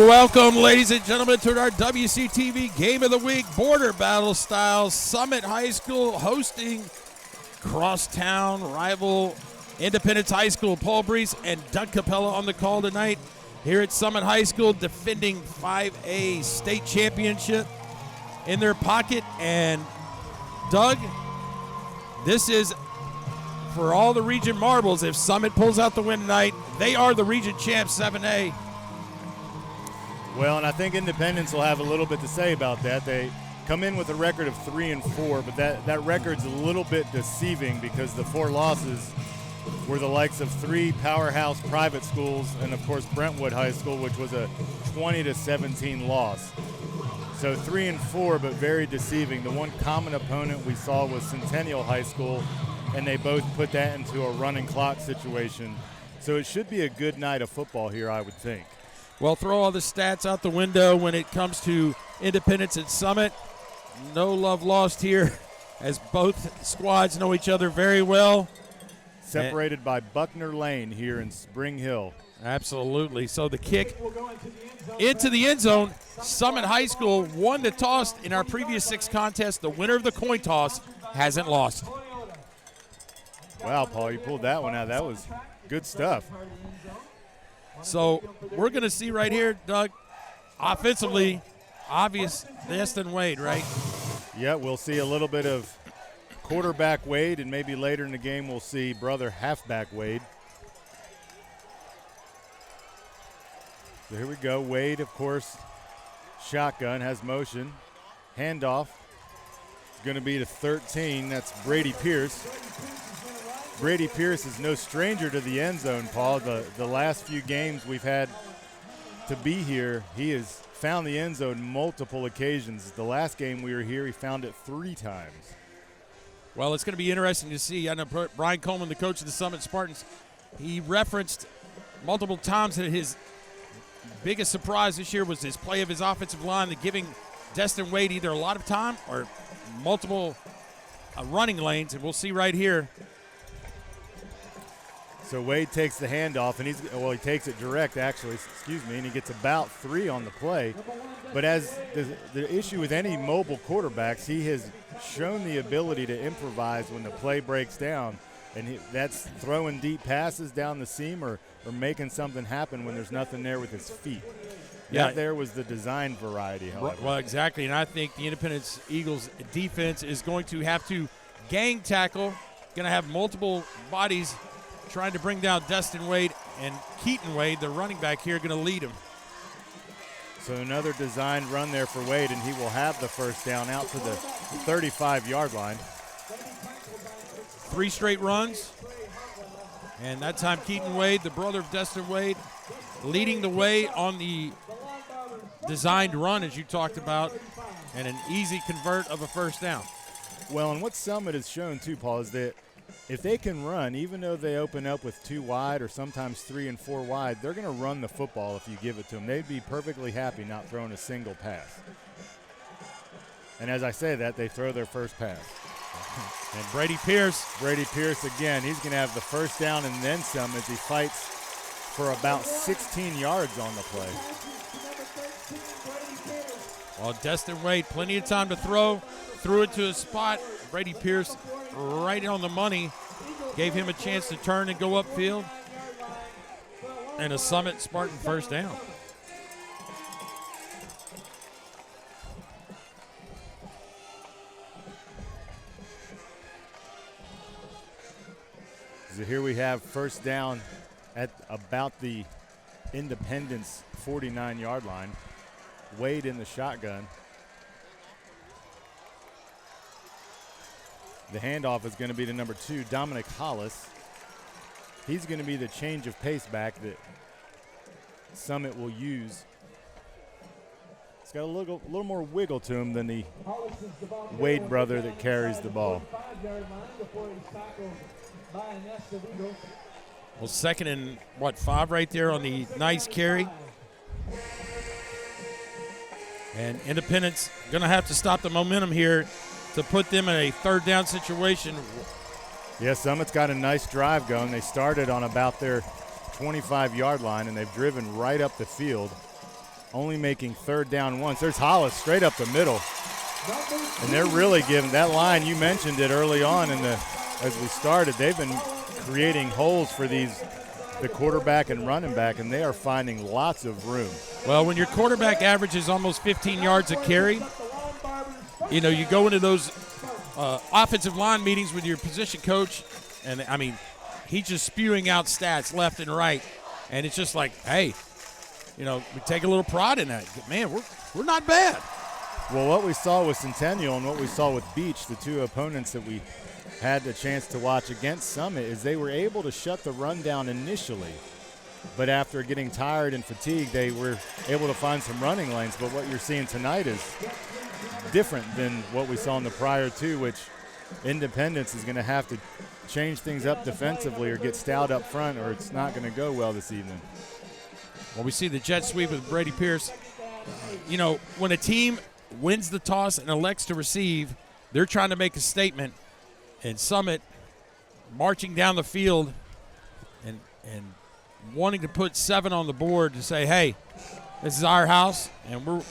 Welcome, ladies and gentlemen, to our WCTV Game of the Week Border Battle style. Summit High School hosting crosstown rival Independence High School. Paul Breece and Doug Capella on the call tonight here at Summit High School, defending 5A state championship in their pocket. And Doug, this is for all the region marbles. If Summit pulls out the win tonight, they are the region champs, 7A. Well, and I think Independence will have a little bit to say about that. They come in with a record of 3-4, but that record's a little bit deceiving because the 4 losses were the likes of 3 powerhouse private schools and, of course, Brentwood High School, which was a 20-17 loss. So 3-4, but very deceiving. The one common opponent we saw was Centennial High School, and they both put that into a running clock situation. So it should be a good night of football here, I would think. Well, throw all the stats out the window when it comes to Independence and Summit. No love lost here, as both squads know each other very well. Separated by Buckner Lane here in Spring Hill. Absolutely. So the kick into the end zone. Summit High School won the toss in our previous 6 contests. The winner of the coin toss hasn't lost. Wow, Paul, you pulled that one out. That was good stuff. So we're going to see right here, Doug, offensively, obvious Destin Wade, right? Yeah, we'll see a little bit of quarterback Wade, and maybe later in the game we'll see brother halfback Wade. So here we go. Wade, of course, shotgun, has motion. Handoff. It's going to be to 13. That's Brady Pierce. Brady Pierce is no stranger to the end zone, Paul. The last few games we've had to be here, he has found the end zone multiple occasions. The last game we were here, he found it 3 times. Well, it's going to be interesting to see. I know Brian Coleman, the coach of the Summit Spartans, he referenced multiple times that his biggest surprise this year was his play of his offensive line, that giving Destin Wade either a lot of time or multiple running lanes, and we'll see right here. So Wade takes the handoff, and he takes it direct, actually, and he gets about 3 on the play. But as the issue with any mobile quarterbacks, he has shown the ability to improvise when the play breaks down, and that's throwing deep passes down the seam or making something happen when there's nothing there with his feet. Yeah, that there was the design variety, however. Well, exactly, and I think the Independence Eagles defense is going to have to gang tackle, going to have multiple bodies trying to bring down Destin Wade, and Keaton Wade, the running back here, going to lead him. So another designed run there for Wade, and he will have the first down out to the 35-yard line. 3 straight runs, and that time Keaton Wade, the brother of Destin Wade, leading the way on the designed run, as you talked about, and an easy convert of a first down. Well, and what Summit has shown too, Paul, is that if they can run, even though they open up with 2 wide or sometimes 3 and 4 wide, they're going to run the football if you give it to them. They'd be perfectly happy not throwing a single pass. And as I say that, they throw their first pass. And Brady Pierce again, he's going to have the first down and then some as he fights for about 16 yards on the play. Well, Destin Wade, plenty of time to throw. Threw it to a spot. Brady Pierce right on the money. Gave him a chance to turn and go upfield. And a Summit Spartan first down. So here we have first down at about the Independence 49-yard line. Wade in the shotgun. The handoff is going to be to number 2, Dominic Hollis. He's going to be the change of pace back that Summit will use. It's got a little more wiggle to him than the Wade brother that carries the ball. Well, 2nd and 5 right there on the nice carry. And Independence going to have to stop the momentum here to put them in a 3rd down situation. Yeah, Summit's got a nice drive going. They started on about their 25-yard line, and they've driven right up the field. only making third down once. There's Hollis straight up the middle. And they're really giving that line. You mentioned it early on as we started. They've been creating holes for the quarterback and running back, and they are finding lots of room. Well, when your quarterback averages almost 15 yards a carry, you go into those offensive line meetings with your position coach, and I mean, he's just spewing out stats left and right, and it's just like, hey, we take a little pride in that. Man, we're not bad. Well, what we saw with Centennial and what we saw with Beach, the two opponents that we had the chance to watch against Summit, is they were able to shut the run down initially. But after getting tired and fatigued, they were able to find some running lanes. But what you're seeing tonight is different than what we saw in the prior two, which Independence is going to have to change things up defensively or get stout up front, or it's not going to go well this evening. Well, we see the jet sweep with Brady Pierce. When a team wins the toss and elects to receive, they're trying to make a statement. And Summit marching down the field and wanting to put 7 on the board to say, hey, this is our house, and we're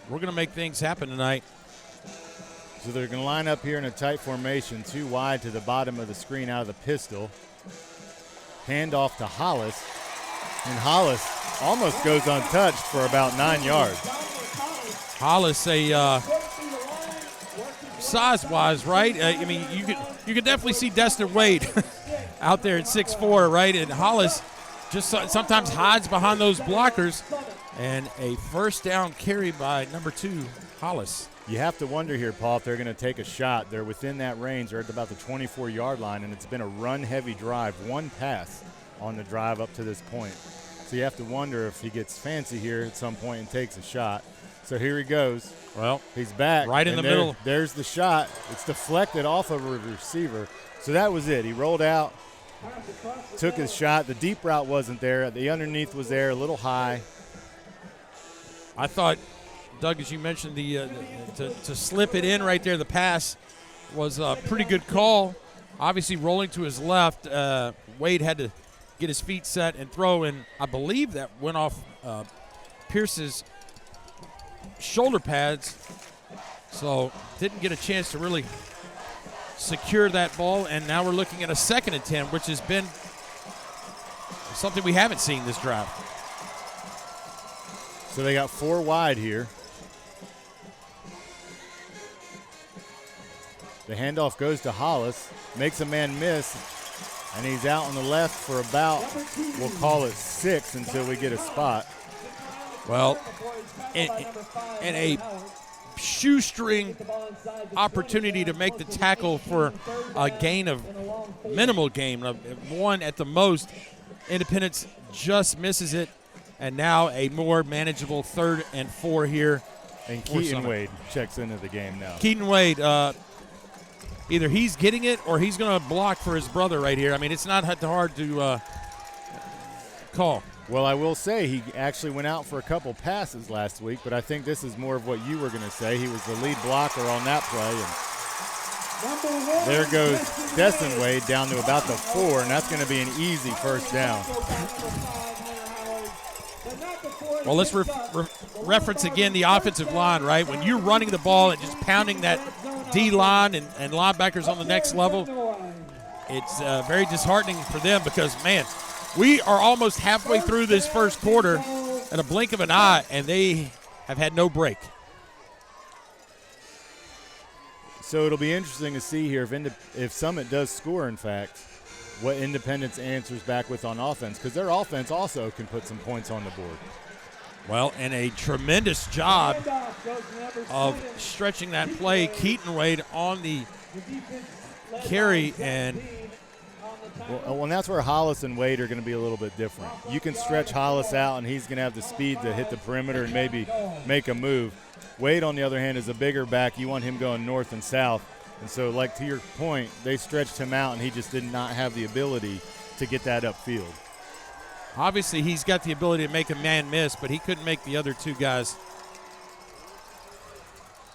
going to make things happen tonight. So they're going to line up here in a tight formation, 2 wide to the bottom of the screen out of the pistol. Hand off to Hollis, and Hollis almost goes untouched for about 9 yards. Hollis, size-wise, right? You could definitely see Destin Wade out there at 6'4", right? And Hollis just sometimes hides behind those blockers. And a first down carry by number 2, Hollis. You have to wonder here, Paul, if they're going to take a shot. They're within that range. They're at about the 24-yard line, and it's been a run-heavy drive. 1 pass on the drive up to this point. So you have to wonder if he gets fancy here at some point and takes a shot. So here he goes. Well, he's back. Right in the middle. There's the shot. It's deflected off of a receiver. So that was it. He rolled out, took his shot. The deep route wasn't there. The underneath was there, a little high. I thought, Doug, as you mentioned, to slip it in right there, the pass was a pretty good call. Obviously rolling to his left, Wade had to get his feet set and throw, and I believe that went off Pierce's shoulder pads, so didn't get a chance to really secure that ball, and now we're looking at a 2nd and 10, which has been something we haven't seen this drive. So they got 4 wide here. The handoff goes to Hollis, makes a man miss, and he's out on the left for about, we'll call it 6 until we get a spot. Well, and a shoestring opportunity to make the tackle for a gain of minimal gain of 1 at the most. Independence just misses it, and now a more manageable 3rd and 4 here. And Keaton Wade checks into the game now. Keaton Wade, either he's getting it or he's going to block for his brother right here. I mean, it's not hard to call. Well, I will say he actually went out for a couple passes last week, but I think this is more of what you were going to say. He was the lead blocker on that play. And there goes Destin Wade down to about the 4, and that's going to be an easy first down. Well, let's reference again the offensive line, right? When you're running the ball and just pounding that D-line and linebackers on the next level, it's very disheartening for them because, man, we are almost halfway through this first quarter at a blink of an eye, and they have had no break. So it'll be interesting to see here if Summit does score, in fact, what Independence answers back with on offense, because their offense also can put some points on the board. Well, and a tremendous job of stretching that play. Keaton Wade on the carry, and well, and that's where Hollis and Wade are going to be a little bit different. You can stretch Hollis out, and he's going to have the speed to hit the perimeter and maybe make a move. Wade, on the other hand, is a bigger back. You want him going north and south. And so, like to your point, they stretched him out, and he just did not have the ability to get that upfield. Obviously, he's got the ability to make a man miss, but he couldn't make the other 2 guys.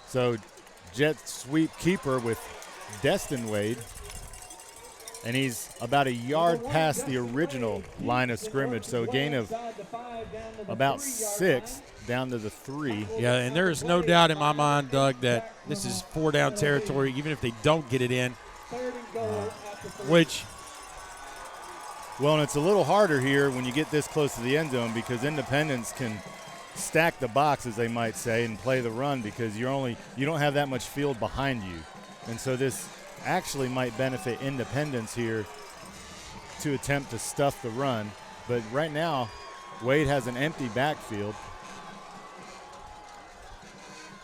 So, jet sweep keeper with Destin Wade. and he's about a yard past the original line of scrimmage, so a gain of about 6 down to the 3. Yeah, and there is no doubt in my mind, Doug, that this is 4-down territory, even if they don't get it in, which... Well, and it's a little harder here when you get this close to the end zone because Independence can stack the box, as they might say, and play the run because you don't have that much field behind you. And so this actually might benefit Independence here to attempt to stuff the run. But right now, Wade has an empty backfield.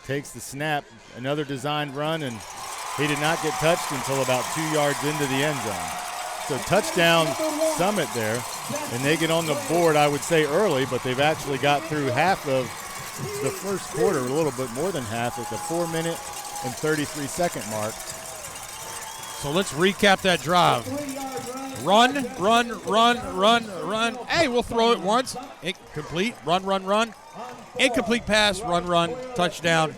Takes the snap, another designed run, and he did not get touched until about 2 yards into the end zone. So touchdown Summit there, and they get on the board, I would say, early, but they've actually got through half of the first quarter, a little bit more than half, at the 4-minute and 33-second mark. So let's recap that drive. Run, run, run, run, run. Hey, we'll throw it once. Incomplete. Run, run, run. Incomplete pass. Run, run. Touchdown.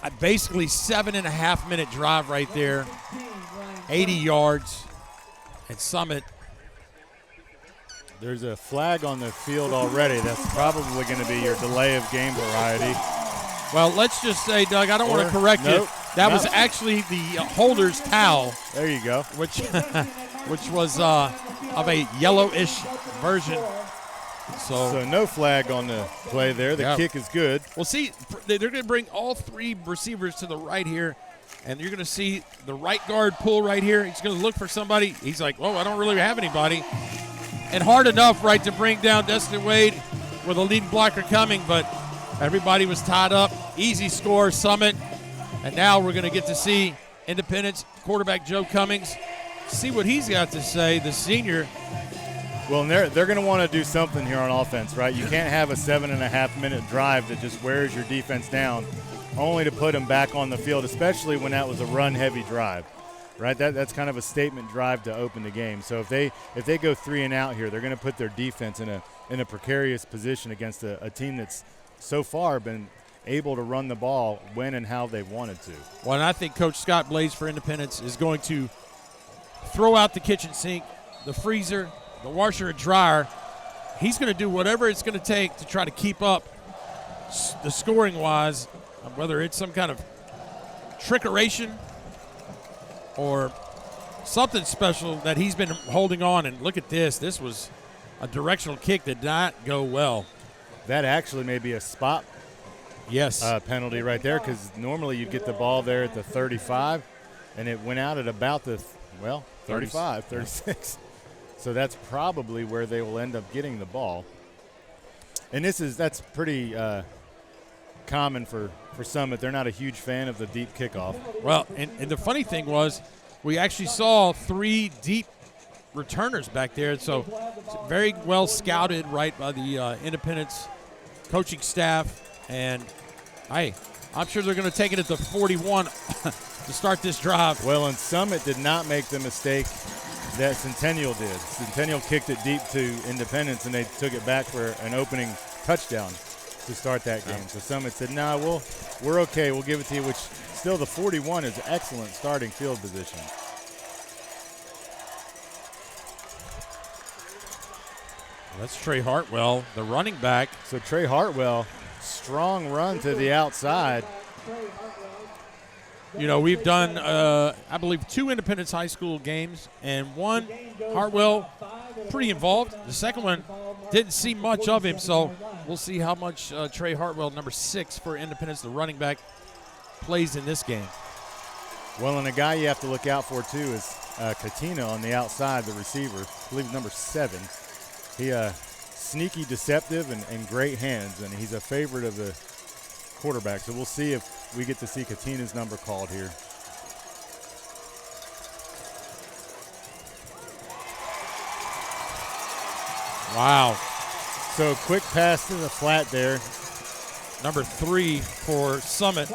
A basically 7.5-minute drive right there. 80 yards. And Summit. There's a flag on the field already. That's probably going to be your delay of game variety. Well, let's just say, Doug, I don't want to correct you. That was actually the holder's towel. There you go. Which was of a yellowish version. So no flag on the play there. The kick is good. Well, see, they're going to bring all 3 receivers to the right here, and you're going to see the right guard pull right here. He's going to look for somebody. He's like, whoa, I don't really have anybody. And hard enough, right, to bring down Destin Wade with a leading blocker coming, but everybody was tied up. Easy score, Summit. And now we're going to get to see Independence quarterback Joe Cummings, see what he's got to say, the senior. Well, and they're going to want to do something here on offense, right? You can't have a 7.5-minute drive that just wears your defense down, only to put them back on the field, especially when that was a run-heavy drive, right? That's kind of a statement drive to open the game. So if they go 3 and out here, they're going to put their defense in a precarious position against a team that's so far been able to run the ball when and how they wanted to. Well, and I think Coach Scott Blaze for Independence is going to throw out the kitchen sink, the freezer, the washer and dryer. He's going to do whatever it's going to take to try to keep up the scoring-wise, whether it's some kind of trickeration or something special that he's been holding on. And look at this. This was a directional kick that did not go well. That actually may be a spot penalty right there, because normally you'd get the ball there at the 35, and it went out at about the 35, 36. So that's probably where they will end up getting the ball. And that's pretty common for Summit. They're not a huge fan of the deep kickoff. Well, and the funny thing was, we actually saw 3 deep returners back there, so very well scouted right by the Independence coaching staff. And I'm sure they're going to take it at the 41 to start this drive. Well, and Summit did not make the mistake that Centennial did. Centennial kicked it deep to Independence, and they took it back for an opening touchdown to start that game. So Summit said, nah, we're okay. We'll give it to you, which still the 41 is excellent starting field position. That's Trey Hartwell, the running back. So Trey Hartwell, strong run to the outside. You know, we've done, I believe, 2 Independence High School games, and one, Hartwell, pretty involved. The second one, didn't see much of him, so we'll see how much Trey Hartwell, number 6 for Independence, the running back, plays in this game. Well, and a guy you have to look out for, too, is Katina on the outside, the receiver. I believe number 7. He sneaky, deceptive, and great hands, and he's a favorite of the quarterback. So we'll see if we get to see Katina's number called here. Wow. So quick pass to the flat there. Number 3 for Summit.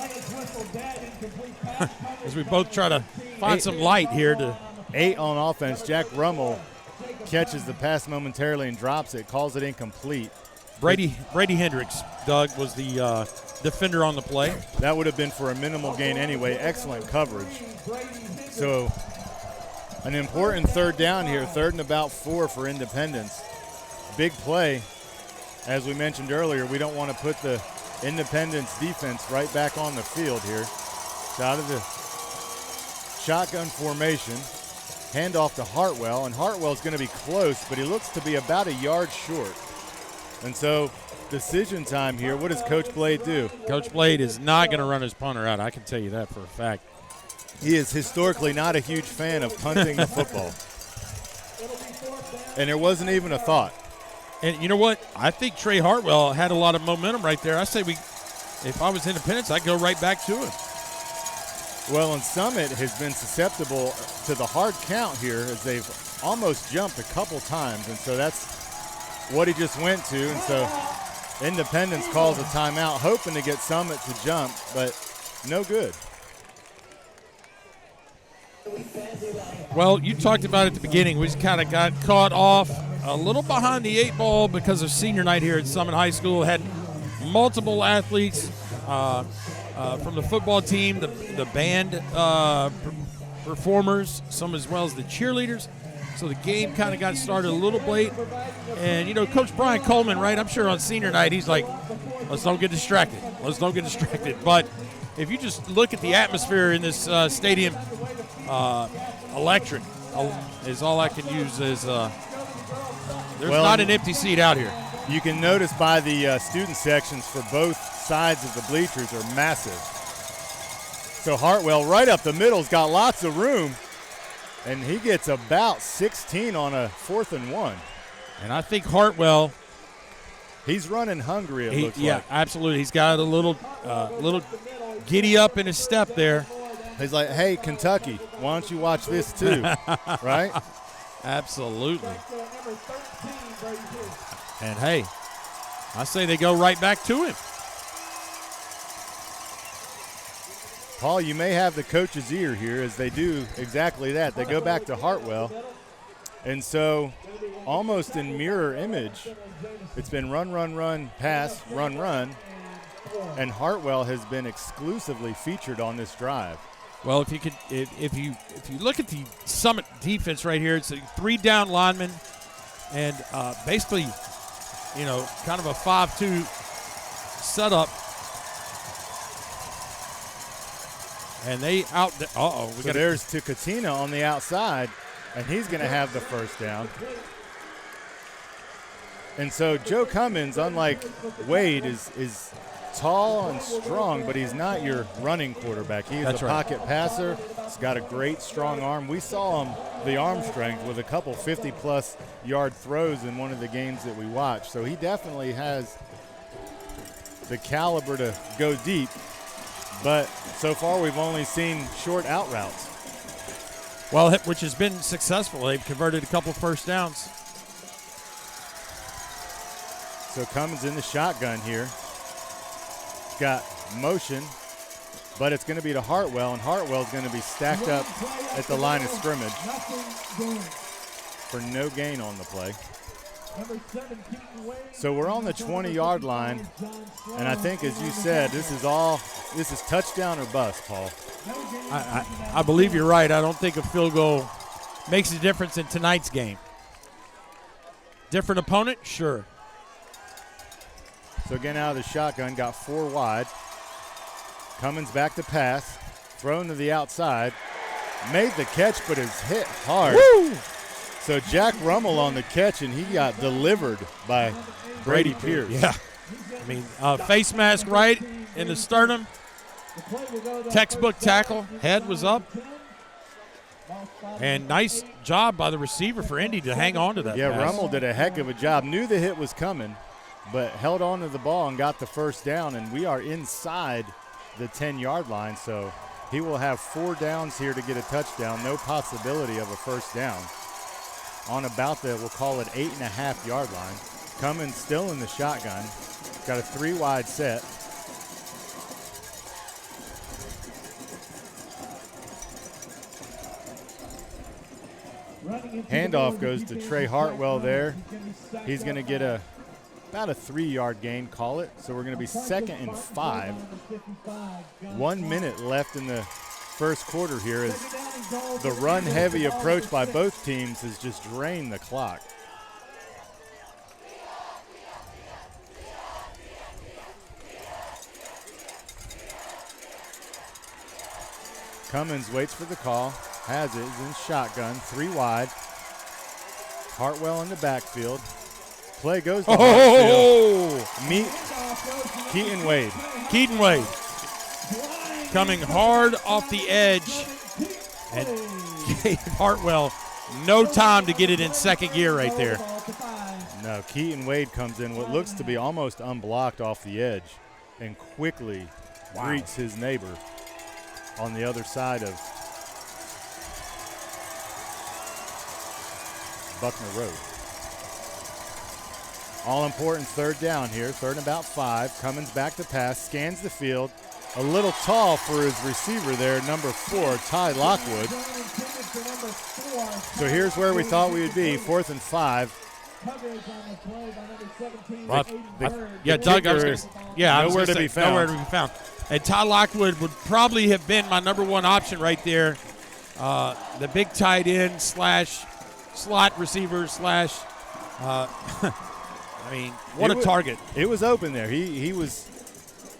As we both try to find some light here. 8 on offense. Jack Rummel catches the pass momentarily and drops it, calls it incomplete. Brady Hendricks, Doug, was the defender on the play. That would have been for a minimal gain anyway. Excellent coverage. So An important third down here, 3rd and about 4 for Independence. Big play. As we mentioned earlier, we don't want to put the Independence defense right back on the field here. It's out of the shotgun formation. Handoff to Hartwell, and Hartwell's going to be close, but he looks to be about a yard short. And so decision time here. What does Coach Blade do? Coach Blade is not going to run his punter out. I can tell you that for a fact. He is historically not a huge fan of punting the football. And there wasn't even a thought. And you know what? I think Trey Hartwell had a lot of momentum right there. I say if I was Independence, I'd go right back to him. Well, and Summit has been susceptible to the hard count here as they've almost jumped a couple times. And so that's what he just went to. And so Independence calls a timeout, hoping to get Summit to jump, but no good. Well, you talked about it at the beginning. We just kind of got caught off a little behind the 8 ball because of senior night here at Summit High School. Had multiple athletes from the football team, the band performers, some as well as the cheerleaders. So the game kind of got started a little late. And, you know, Coach Brian Coleman, right, I'm sure on senior night he's like, let's don't get distracted. Let's don't get distracted. But if you just look at the atmosphere in this stadium, electric is all I can use. There's not an empty seat out here. You can notice by the student sections for both sides of the bleachers are massive. So Hartwell right up the middle's got lots of room, and he gets about 16 on a 4th and 1. And I think Hartwell, he's running hungry, it looks like. Yeah, absolutely. He's got a little giddy up in his step there. He's like, hey, Kentucky, why don't you watch this too, right? Absolutely. And, hey, I say they go right back to him. Paul, you may have the coach's ear here as they do exactly that. They go back to Hartwell. And so almost in mirror image, it's been run, run, run, pass, run, run. And Hartwell has been exclusively featured on this drive. Well, if you look at the Summit defense right here, it's a 3 down lineman and basically, you know, kind of a 5-2 setup. And they So there's Tucatina on the outside, and he's going to have the first down. And so Joe Cummins, unlike Wade, is tall and strong, but he's not your running quarterback. He's a pocket passer. He's got a great, strong arm. We saw him, the arm strength, with a couple 50-plus yard throws in one of the games that we watched. So he definitely has the caliber to go deep. But so far we've only seen short out routes. Well, which has been successful. They've converted a couple first downs. So Cummins in the shotgun here. Got motion, but it's going to be to Hartwell, and Hartwell's going to be stacked up at the line of scrimmage for no gain on the play. So we're on the 20-yard line, and I think, as you said, this is touchdown or bust, Paul. I believe you're right. I don't think a field goal makes a difference in tonight's game. Different opponent? Sure. So again, out of the shotgun, got 4 wide. Cummins back to pass, thrown to the outside, made the catch, but is hit hard. Woo! So Jack Rummel on the catch, and he got delivered by Brady Pierce. Yeah. I mean, face mask right in the sternum. Textbook tackle. Head was up. And nice job by the receiver for Indy to hang on to that Yeah, pass. Rummel did a heck of a job. Knew the hit was coming, but held on to the ball and got the first down, and we are inside the 10-yard line, so he will have 4 downs here to get a touchdown. No possibility of a first down. On about the, we'll call it 8.5-yard line. Cummins still in the shotgun. Got a 3 wide set. Handoff goes to Trey Hartwell there. He's going to get about a 3-yard gain, call it. So we're going to be 2nd and 5. 1 minute left in the first quarter here as the run-heavy approach by both teams has just drained the clock. Cummins waits for the call, has it, is in shotgun, 3 wide. Hartwell in the backfield. Play goes to Hartfield. Meet Keaton Wade. Keaton Wade coming hard off the edge and gave Hartwell no time to get it in second gear right there. No, Keaton Wade comes in what looks to be almost unblocked off the edge and quickly greets his neighbor on the other side of Buckner Road. All important third down here, third and about 5. Cummins back to pass, scans the field. A little tall for his receiver there, number 4, Ty Lockwood. So here's where we thought we would be, 4th and 5. Doug, nowhere to be found. Nowhere to be found. And Ty Lockwood would probably have been my number 1 option right there. The big tight end / slot receiver / I mean, what a target. It was open there. He was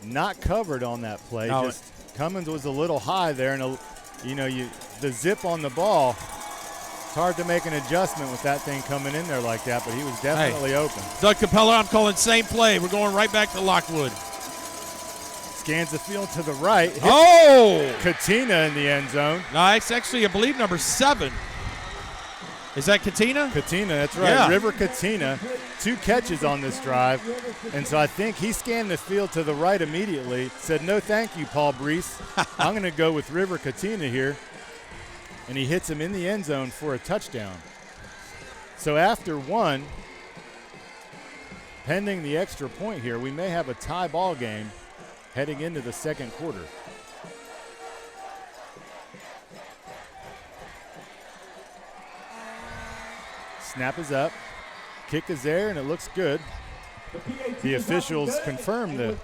not covered on that play. No, just Cummins was a little high there, and the zip on the ball. It's hard to make an adjustment with that thing coming in there like that, but he was definitely open. Doug Capella, I'm calling same play. We're going right back to Lockwood. Scans the field to the right. Katina in the end zone. Nice. Actually, I believe number 7. Is that Katina? Katina, that's right. Yeah. River Katina, 2 catches on this drive. And so I think he scanned the field to the right immediately, said, no thank you, Paul Breece. I'm going to go with River Katina here. And he hits him in the end zone for a touchdown. So after 1, pending the extra point here, we may have a tie ball game heading into the second quarter. Snap is up, kick is there, and it looks good. The officials confirm the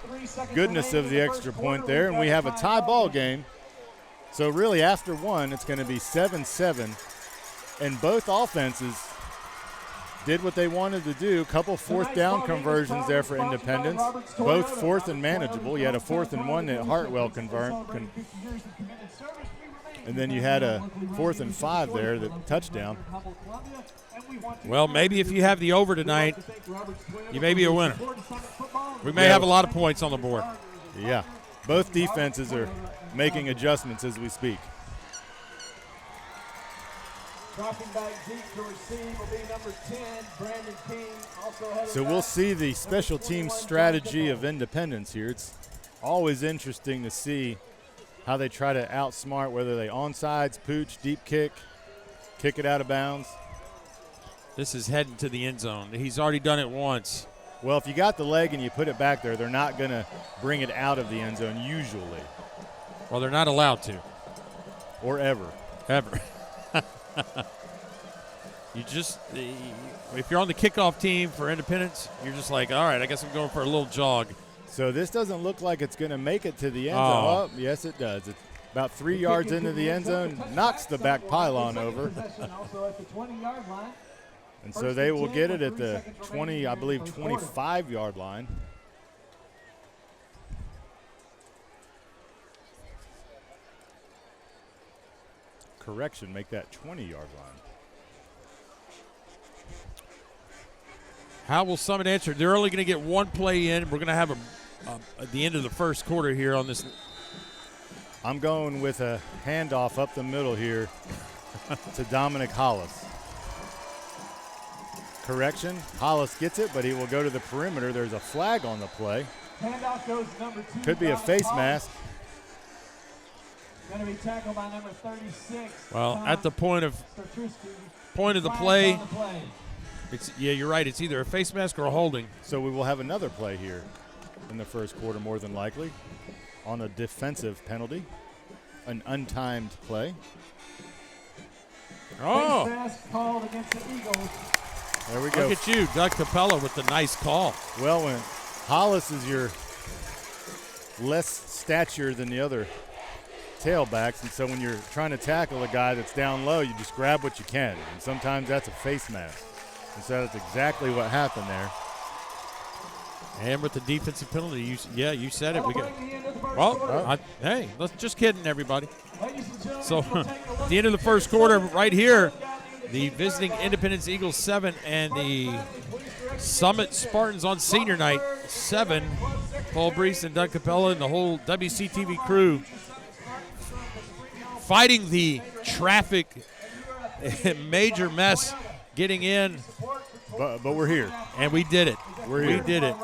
goodness of the extra point there, and we have a tie ball game. So really after 1, it's going to be 7-7, and both offenses did what they wanted to do. A couple 4th down conversions there for Independence, both 4th and manageable. You had a 4th and 1 that Hartwell converted. And then you had a 4th and 5 there, the touchdown. Well, maybe if you have the over tonight, you may be a winner. We may have a lot of points on the board. Yeah, both defenses are making adjustments as we speak. Dropping back deep to receive will be number 10, Brandon King. Also so we'll see the special team strategy of Independence here. It's always interesting to see how they try to outsmart, whether they onside, pooch, deep kick it out of bounds. This is heading to the end zone. He's already done it once. Well, if you got the leg and you put it back there, they're not going to bring it out of the end zone usually. Well, they're not allowed to. Or ever. Ever. If you're on the kickoff team for Independence, you're just like, all right, I guess I'm going for a little jog. So this doesn't look like it's going to make it to the end zone. Oh, yes, it does. It's about 3 yards into the end zone, knocks the back pylon over. And so they will get it at the 20, I believe, 25-yard line. Correction, make that 20-yard line. How will Summit answer? They're only going to get 1 play in. We're going to have at the end of the first quarter here on this. I'm going with a handoff up the middle here to Dominic Hollis. Correction, Hollis gets it, but he will go to the perimeter. There's a flag on the play. Handoff goes number 2. Could be a face mask. Going to be tackled by number 36. Well, at the point of the play, you're right. It's either a face mask or a holding. So we will have another play here in the first quarter, more than likely, on a defensive penalty, an untimed play. Oh, face mask called against the Eagles. There we go. Look at you, Doug Capella, with the nice call. Well, when Hollis is your less stature than the other tailbacks, and so when you're trying to tackle a guy that's down low, you just grab what you can, and sometimes that's a face mask. And so that's exactly what happened there. And with the defensive penalty, you said it. We got. Well, hey, let's just kidding, everybody. So at the end of the first quarter, right here, the visiting Independence Eagles 7 and the Summit Spartans on senior night 7. Paul Breece and Doug Capella and the whole WCTV crew fighting the traffic major mess getting in. But we're here. And we did it. We did it.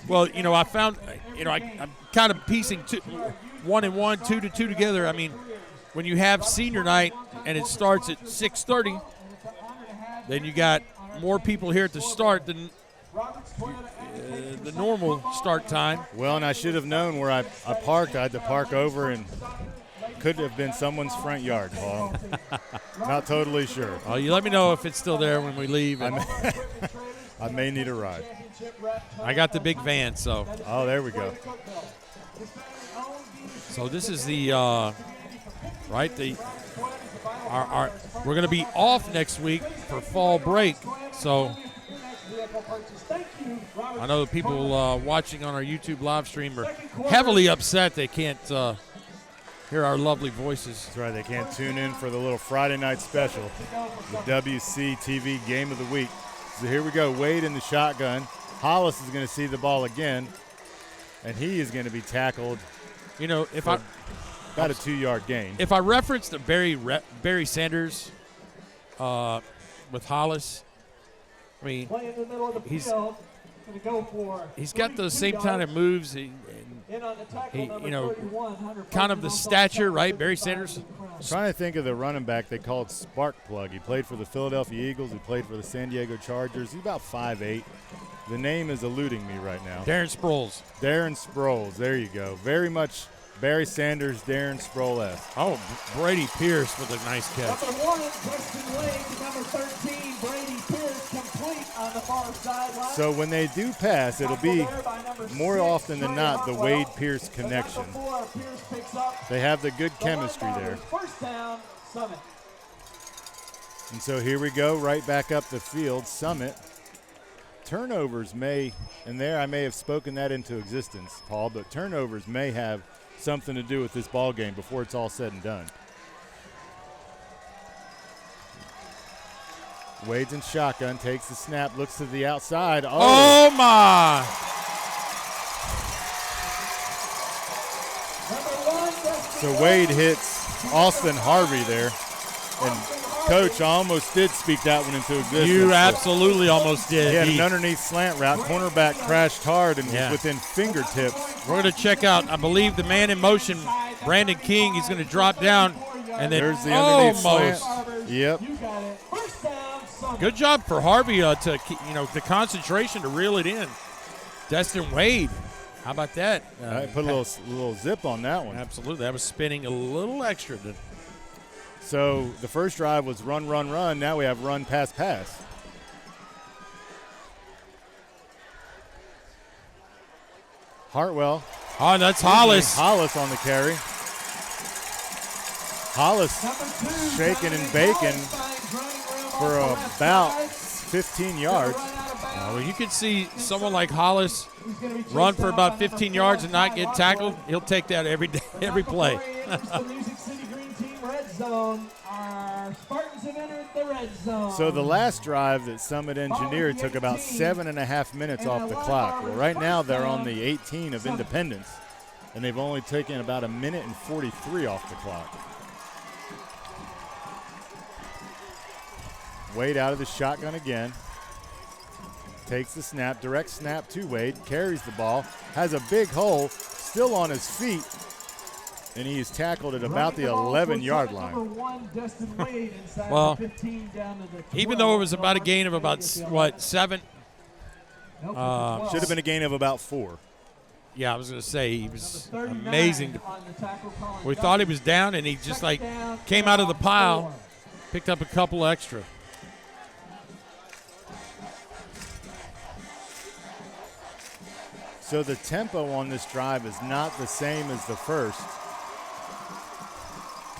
Well, I found, I'm kind of piecing 1 and 1, 2 to 2 together. I mean, when you have senior night and it starts at 6:30, then you got more people here at the start than the normal start time. Well, and I should have known where I parked. I had to park over, and could have been someone's front yard, Paul. Not totally sure. Oh, you let me know if it's still there when we leave. I may need a ride. I got the big van, so. Oh, there we go. So this is the we're going to be off next week for fall break. So I know the people watching on our YouTube live stream are heavily upset they can't hear our lovely voices. That's right. They can't tune in for the little Friday night special, the WCTV Game of the Week. So here we go. Wade in the shotgun. Hollis is going to see the ball again, and he is going to be tackled. If about a 2-yard gain. If I referenced Barry Sanders with Hollis, I mean, he's got those same kind of moves. He kind of the stature, right? Barry Sanders. I'm trying to think of the running back they called Spark Plug. He played for the Philadelphia Eagles. He played for the San Diego Chargers. He's about 5'8". The name is eluding me right now. Darren Sproles. Darren Sproles. There you go. Very much Barry Sanders, Darren Sproles. Oh, Brady Pierce with a nice catch. Number 1, Preston Wade, to number 13, Brady Pierce, complete on the far sideline. So when they do pass, it'll be more often than not the Wade-Pierce connection. They have the good chemistry there. First down, Summit. And so here we go, right back up the field. Summit. Turnovers may, and there I may have spoken that into existence, Paul, but turnovers may have something to do with this ball game before it's all said and done. Wade's in shotgun, takes the snap, looks to the outside. Oh my! So Wade hits Austin Harvey there. And Coach, I almost did speak that one into existence. You absolutely almost did. He had an underneath slant route. Cornerback crashed hard and was within fingertips. We're going to check out, I believe, the man in motion, Brandon King. He's going to drop down. And then there's the underneath almost. Slant. Yep. Good job for Harvey to the concentration to reel it in. Destin Wade, how about that? I put a little zip on that one. Absolutely. That was spinning a little extra. So the first drive was run, run, run. Now we have run, pass, pass. Hartwell. Oh, that's Hollis. Hollis on the carry. Hollis shaking and baking for about 15 yards. Well, you can see someone like Hollis run for about 15 yards and not get tackled. He'll take that every day, every play. So the last drive that Summit engineered took about 7.5 minutes off the clock. Well, right now they're on the 18 of Independence, and they've only taken about 1 minute and 43 off the clock. Wade out of the shotgun again. Takes the snap, direct snap to Wade, carries the ball, has a big hole, still on his feet, and he is tackled at about the 11-yard line. Well, even though it was about a gain of about, 7? Should have been a gain of about 4. Yeah, I was going to say, he was amazing. We thought he was down, and he just, came out of the pile, picked up a couple extra. So the tempo on this drive is not the same as the first.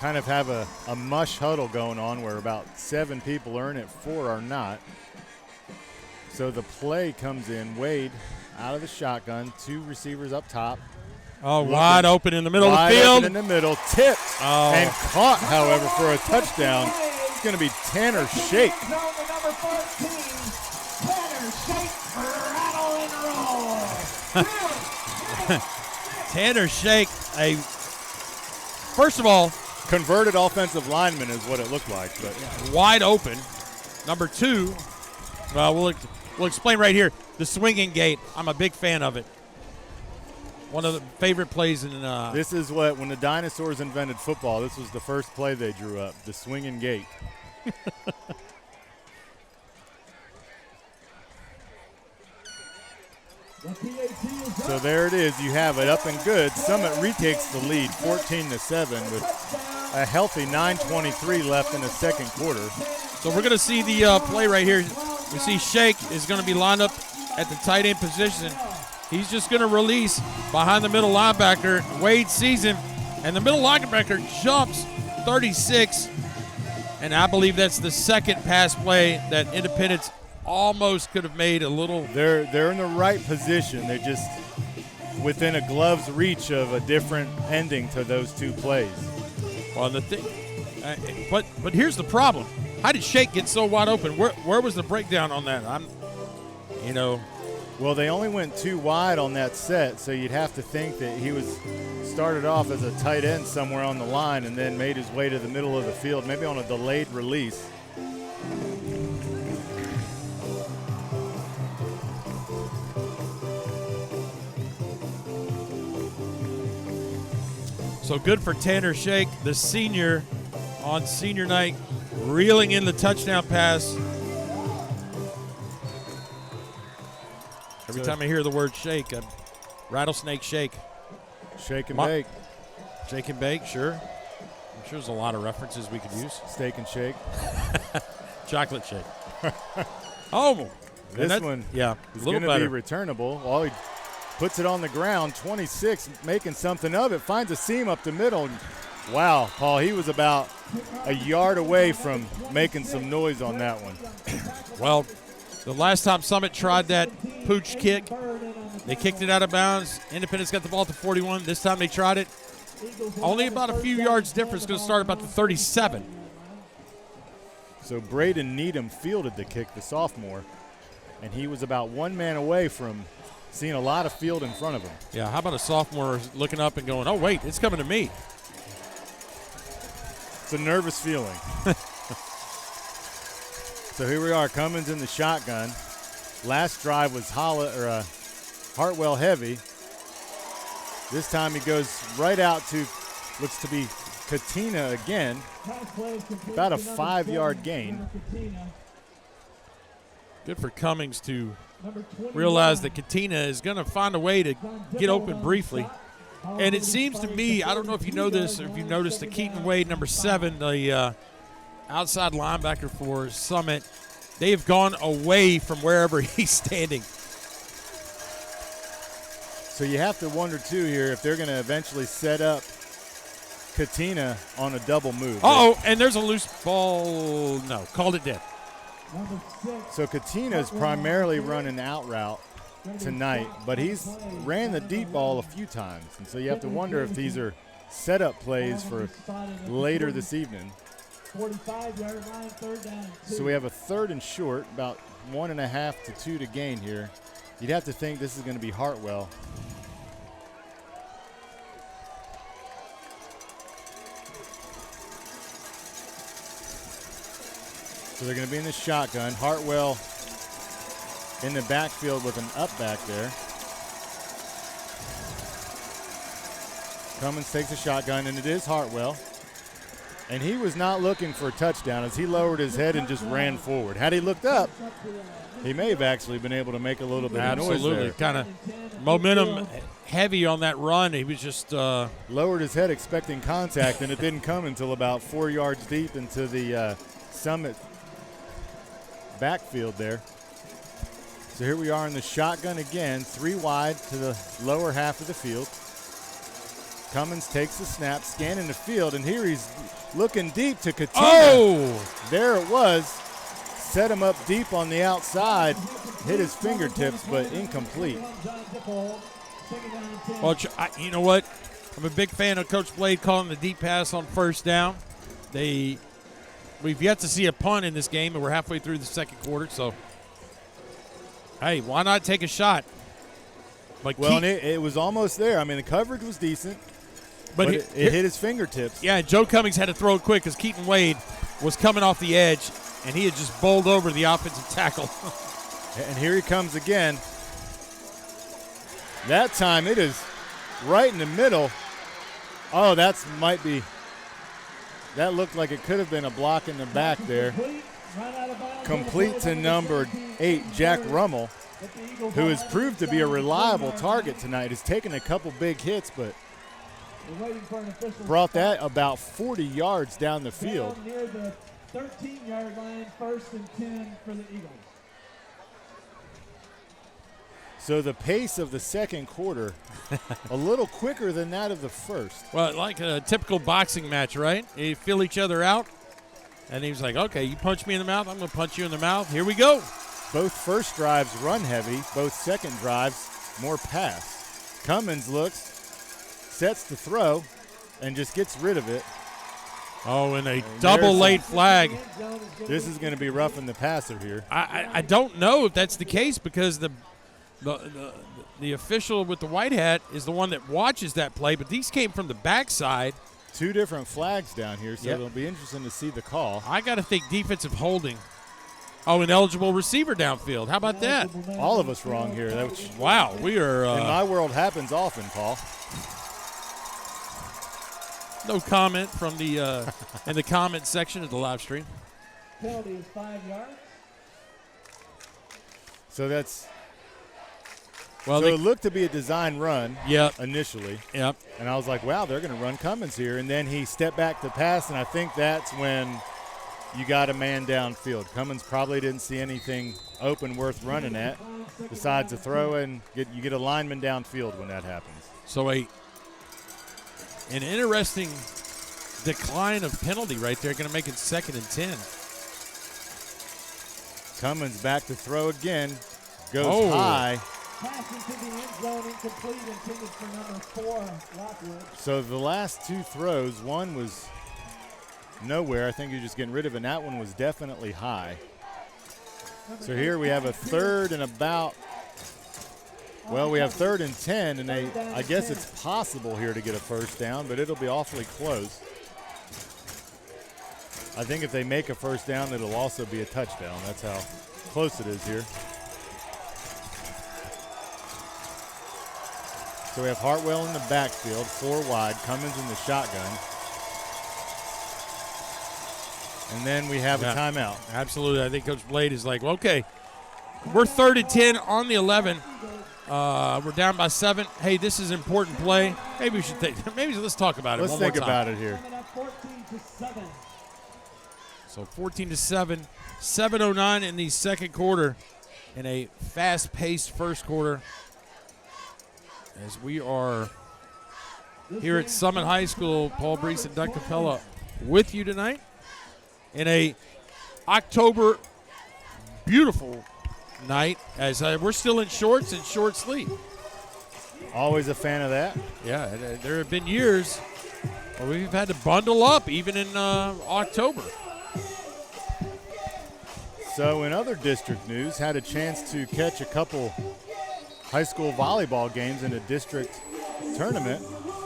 kind of have a mush huddle going on where about 7 people are in it, 4 are not. So the play comes in. Wade out of the shotgun, 2 receivers up top. Oh, wide open in the middle of the Wide field. open in the middle, tipped and caught, however, for a touchdown. It's going to be Tanner Shake. Number 14, Tanner Shake, rattle and roll. Tanner Shake, first of all, Converted offensive lineman is what it looked like. But wide open. Number 2, well, we'll explain right here. The swinging gate, I'm a big fan of it. One of the favorite plays in this is when the dinosaurs invented football, this was the first play they drew up, the swinging gate. So there it is. You have it up and good. Summit retakes the lead 14-7 with a healthy 9:23 left in the second quarter. So we're going to see the play right here. We see Shake is going to be lined up at the tight end position. He's just going to release behind the middle linebacker. Wade sees him, and the middle linebacker jumps 36. And I believe that's the second pass play that Independence almost could have made a little. They're in the right position. They're just within a glove's reach of a different ending to those 2 plays. Well, the thing, but here's the problem. How did Shake get so wide open? Where was the breakdown on that? Well, they only went 2 wide on that set, so you'd have to think that he started off as a tight end somewhere on the line and then made his way to the middle of the field, maybe on a delayed release. So good for Tanner Shake, the senior, on senior night, reeling in the touchdown pass. Every time I hear the word shake, rattlesnake shake. Shake and bake. Shake and bake, sure. I'm sure there's a lot of references we could use. Steak and shake. Chocolate shake. Oh, this one is going to be returnable. Well, he puts it on the ground, 26, making something of it, finds a seam up the middle. Wow, Paul, he was about a yard away from making some noise on that one. Well, the last time Summit tried that pooch kick, they kicked it out of bounds. Independence got the ball at the 41. This time they tried it. Only about a few yards difference. Going to start about the 37. So Braden Needham fielded the kick, the sophomore, and he was about 1 man away from seeing a lot of field in front of him. Yeah, how about a sophomore looking up and going, oh, wait, it's coming to me. It's a nervous feeling. So here we are, Cummins in the shotgun. Last drive was Hartwell heavy. This time he goes right out to, looks to be Katina again. About a 5-yard gain. Good for Cummings to realize that Katina is going to find a way to get open briefly. And it seems to me, I don't know if you know this or if you noticed that Keaton Wade, number 7, the outside linebacker for Summit, they have gone away from wherever he's standing. So you have to wonder, too, here, if they're going to eventually set up Katina on a double move. Uh-oh, and there's a loose ball. No, called it dead. So Katina is primarily running out route tonight, but he's ran the deep ball a few times. And so you have to wonder if these are setup plays for later this evening. 45-yard line, 3rd down. So we have a 3rd and short, about 1.5 to 2 to gain here. You'd have to think this is going to be Hartwell. So they're going to be in the shotgun. Hartwell in the backfield with an up back there. Cummins takes a shotgun, and it is Hartwell. And he was not looking for a touchdown as he lowered his head and just ran forward. Had he looked up, he may have actually been able to make a little bit of noise there. Absolutely, kind of momentum heavy on that run. He was just lowered his head expecting contact, and it didn't come until about 4 yards deep into the Summit backfield there. So here we are in the shotgun again, 3 wide to the lower half of the field. Cummins takes the snap, scanning the field, and here he's looking deep to Katina. Oh! There it was. Set him up deep on the outside. Hit his fingertips, but incomplete. Well, you know what? I'm a big fan of Coach Blade calling the deep pass on first down. We've yet to see a punt in this game, and we're halfway through the second quarter. So, hey, why not take a shot? But well, and it was almost there. I mean, the coverage was decent, but it hit his fingertips. Yeah, Joe Cummings had to throw it quick because Keaton Wade was coming off the edge, and he had just bowled over the offensive tackle. And here he comes again. That time it is right in the middle. Oh, that looked like it could have been a block in the back there. Complete to number 8, Jack Rummel, who has proved to be a reliable target tonight. Has taken a couple big hits, but brought that about 40 yards down the field. Near the 13-yard line, 1st and 10 for the Eagles. So the pace of the second quarter, a little quicker than that of the first. Well, like a typical boxing match, right? You feel each other out, and he was like, okay, you punch me in the mouth, I'm going to punch you in the mouth. Here we go. Both first drives run heavy. Both second drives more pass. Cummins looks, sets the throw, and just gets rid of it. Oh, and a double late flag. This is going to be roughing the passer here. I don't know if that's the case because the official with the white hat is the one that watches that play, but these came from the backside. 2 different flags down here, so Yep. it'll be interesting to see the call. I got to think defensive holding. Oh, an eligible receiver downfield. How about that? All of us wrong here. Wow, we are. In my world happens often, Paul. No comment from the in the comment section of the live stream. Penalty is 5 yards. So that's. Well, so it looked to be a design run initially. Yep. And I was like, wow, they're going to run Cummins here. And then he stepped back to pass, and I think that's when you got a man downfield. Cummins probably didn't see anything open worth running at besides a throw, and you get a lineman downfield when that happens. So an interesting decline of penalty right there, going to make it 2nd and 10. Cummins back to throw again, goes high. Pass into the end zone, incomplete, intended for number 4, Lockwood. So the last 2 throws, one was nowhere. I think you're just getting rid of it, and that one was definitely high. So here we have a 3rd and about, well, we have 3rd and 10, and I guess it's possible here to get a first down, but it'll be awfully close. I think if they make a first down, it'll also be a touchdown. That's how close it is here. So we have Hartwell in the backfield, 4 wide, Cummins in the shotgun. And then we have a timeout. Absolutely. I think Coach Blade is like, well, okay, we're 3rd and 10 on the 11. We're down by 7. Hey, this is an important play. Maybe we should let's talk about it. Let's think about it here. 14-7. So 14-7, 7:09 in the second quarter, in a fast-paced first quarter. As we are here at Summit High School, Paul Breece and Doug Capella with you tonight in a October beautiful night as we're still in shorts and short sleeve. Always a fan of that. Yeah, there have been years where we've had to bundle up even in October. So in other district news, had a chance to catch a couple high school volleyball games in a district tournament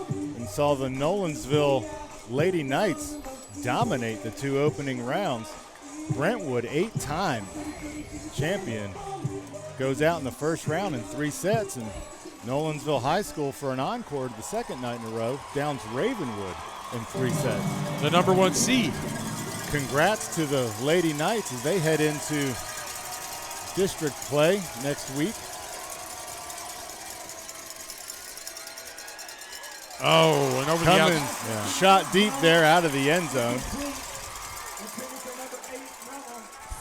and saw the Nolensville Lady Knights dominate the 2 opening rounds. Brentwood, 8-time champion, goes out in the first round in 3 sets, and Nolensville High School for an encore the second night in a row downs Ravenwood in 3 sets. The number 1 seed. Congrats to the Lady Knights as they head into district play next week. Oh, and over Cummins the shot deep there out of the end zone.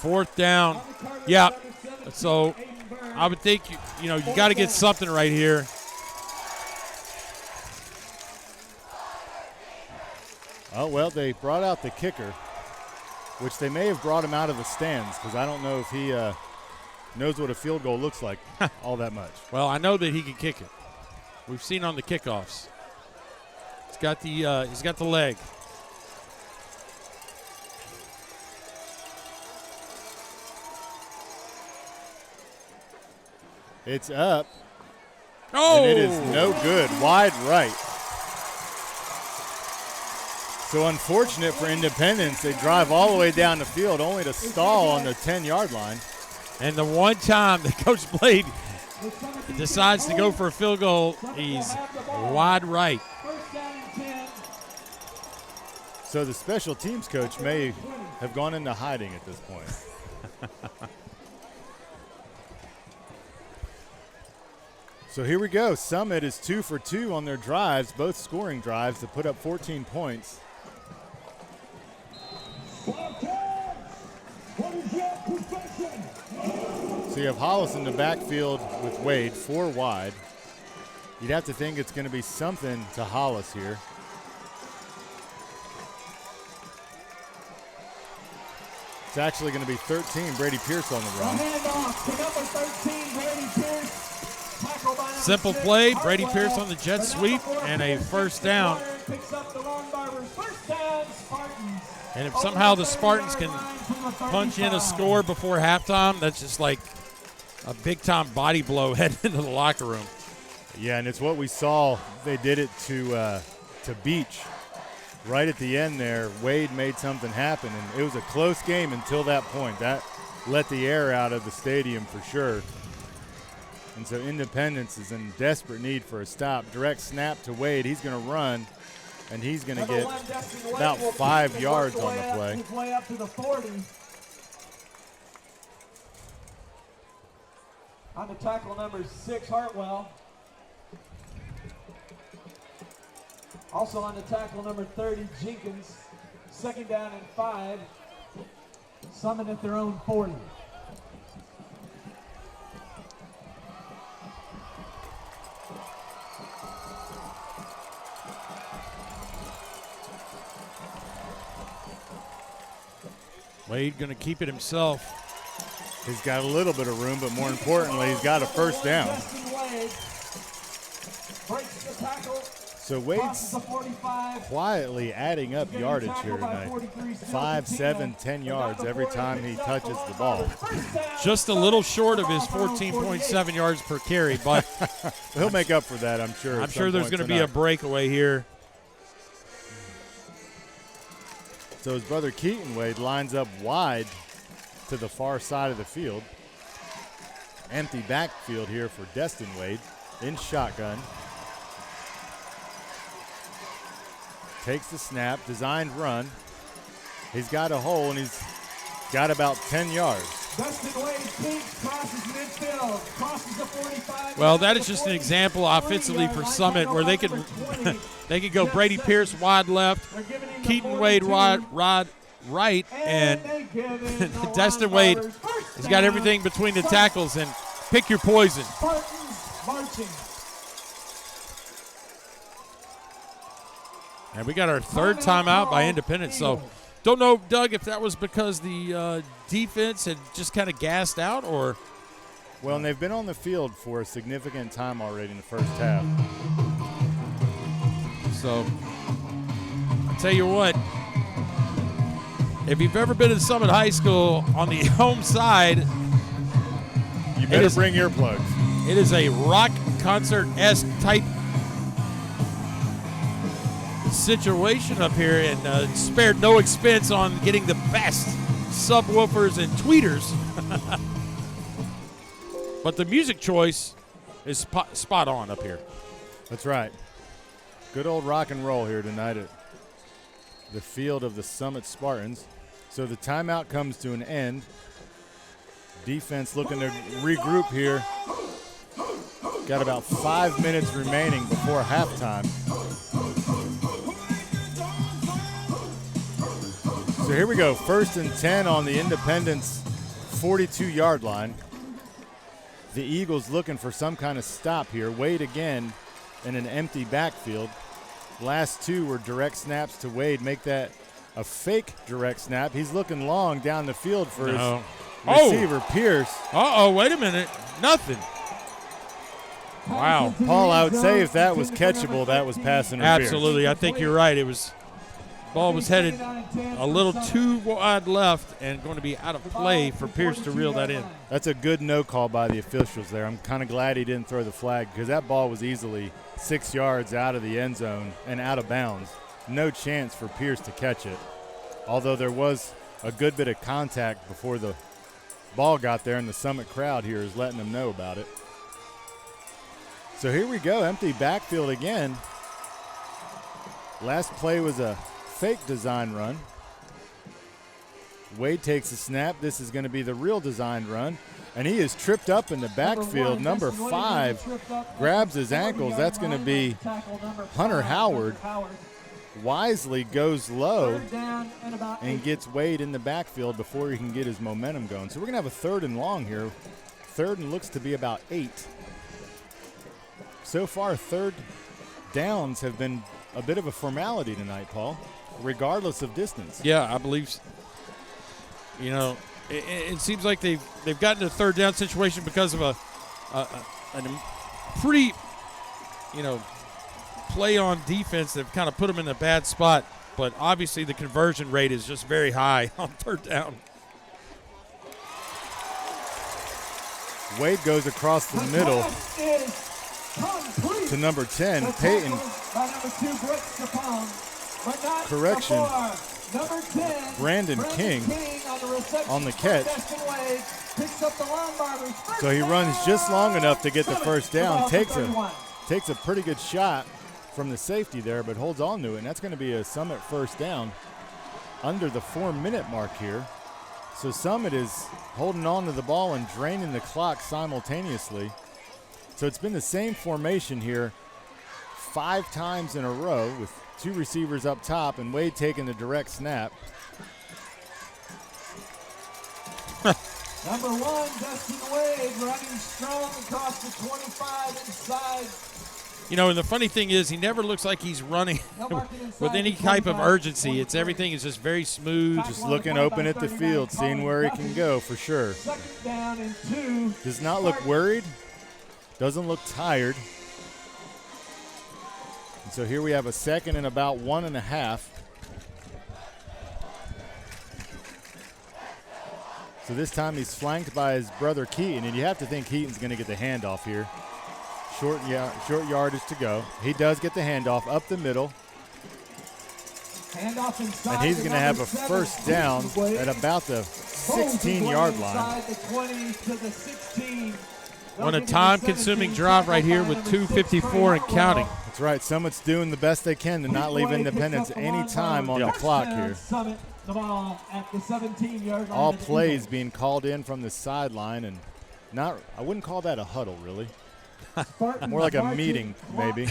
4th down. Yeah. So I would think you got to get something right here. Oh, well, they brought out the kicker, which they may have brought him out of the stands because I don't know if he knows what a field goal looks like all that much. Well, I know that he can kick it. We've seen on the kickoffs. He's got the leg. It's up. Oh! And it is no good. Wide right. So unfortunate for Independence, they drive all the way down the field only to stall on the 10-yard line. And the one time that Coach Blade decides to go for a field goal, he's wide right. So the special teams coach may have gone into hiding at this point. So here we go. Summit is 2 for 2 on their drives, both scoring drives to put up 14 points. So you have Hollis in the backfield with Wade, 4 wide. You'd have to think it's going to be something to Hollis here. It's actually going to be 13, Brady Pierce on the run. Simple play, Brady Pierce on the jet sweep, and a first down. And if somehow the Spartans can punch in a score before halftime, that's just like a big-time body blow heading into the locker room. Yeah, and it's what we saw. They did it to Beach. Right at the end there, Wade made something happen, and it was a close game until that point. That let the air out of the stadium for sure. And so Independence is in desperate need for a stop. Direct snap to Wade. He's going to run, and he's going to get about 5 yards on the play. His way up to the 40. On the tackle number 6, Hartwell. Also on the tackle number 30, Jenkins. 2nd down and 5. Summit at their own 40. Wade going to keep it himself. He's got a little bit of room, but more importantly, he's got a first down. So Wade's quietly adding up yardage here tonight. 5, 7, 10 yards every time he touches the ball. Just a little short of his 14.7 yards per carry, but he'll make up for that, I'm sure. I'm sure there's going to be a breakaway here. So his brother Keaton Wade lines up wide to the far side of the field. Empty backfield here for Destin Wade in shotgun. Takes the snap, designed run. He's got a hole, and he's got about 10 yards. Destin Wade crosses midfield, crosses the 45. Well, that is just an example offensively for Summit where they could go Brady Pierce wide left, Keaton Wade wide right, and Destin Wade has got everything between the tackles, and pick your poison. And we got our 3rd timeout by Independence. So don't know, Doug, if that was because the defense had just kind of gassed out or. Well, and they've been on the field for a significant time already in the first half. So I'll tell you what, if you've ever been at Summit High School on the home side, you better bring earplugs. It is a rock concert-esque type situation up here, and spared no expense on getting the best subwoofers and tweeters. But the music choice is spot on up here. That's right. Good old rock and roll here tonight at the field of the Summit Spartans. So the timeout comes to an end. Defense looking to regroup here. Got about 5 minutes remaining before halftime. So here we go, 1st and 10 on the Independence 42-yard line. The Eagles looking for some kind of stop here. Wade again in an empty backfield. last two were direct snaps to Wade. Make that a fake direct snap. He's looking long down the field for his receiver, Pierce. Uh-oh, wait a minute. Nothing. Wow. Paul, I would say if that was catchable, that was pass interference. Absolutely. I think you're right. Ball was headed a little too wide left and going to be out of play for Pierce to reel that in. That's a good no call by the officials there. I'm kind of glad he didn't throw the flag because that ball was easily 6 yards out of the end zone and out of bounds. No chance for Pierce to catch it, although there was a good bit of contact before the ball got there, and the Summit crowd here is letting them know about it. So here we go, empty backfield again. Last play was a fake design run. Wade takes a snap. This is going to be the real design run, and he is tripped up in the backfield. Number 5 grabs his ankles. That's going to be Hunter Howard. Wisely goes low and gets Wade in the backfield before he can get his momentum going. So we're going to have a 3rd and long here. 3rd and looks to be about 8. So far, 3rd downs have been a bit of a formality tonight, Paul, regardless of distance. Yeah, I believe so. You know, it seems like they've gotten to a 3rd down situation because of a pretty, play on defense that kind of put them in a bad spot. But obviously the conversion rate is just very high on 3rd down. Wade goes across the middle to number 10, Peyton. Correction. Brandon King on the catch. So he runs just long enough to get the 1st down. Takes a pretty good shot from the safety there, but holds on to it, and that's going to be a Summit 1st down under the 4-minute mark here. So Summit is holding on to the ball and draining the clock simultaneously. So it's been the same formation here 5 times in a row with 2 receivers up top and Wade taking the direct snap. Number 1, Dustin Wade, running strong across the 25 inside. And the funny thing is he never looks like he's running with any type of urgency. Everything is just very smooth. Just looking open at the field, seeing where he can go for sure. 2nd down and 2. Does not look worried. Doesn't look tired. And so here we have a 2nd and about 1.5. So this time he's flanked by his brother Keaton, and you have to think Keaton's going to get the handoff here. Short yardage to go. He does get the handoff up the middle. Handoff inside, and he's going to have a 1st down at about the 16-yard line. The 20 to the 16. On a time-consuming drive right here with 2:54 and counting. That's right. Summit's doing the best they can to not leave Independence any time on the clock here. The ball at the 17-yard line. All plays being called in from the sideline, and I wouldn't call that a huddle, really. More like a meeting, maybe.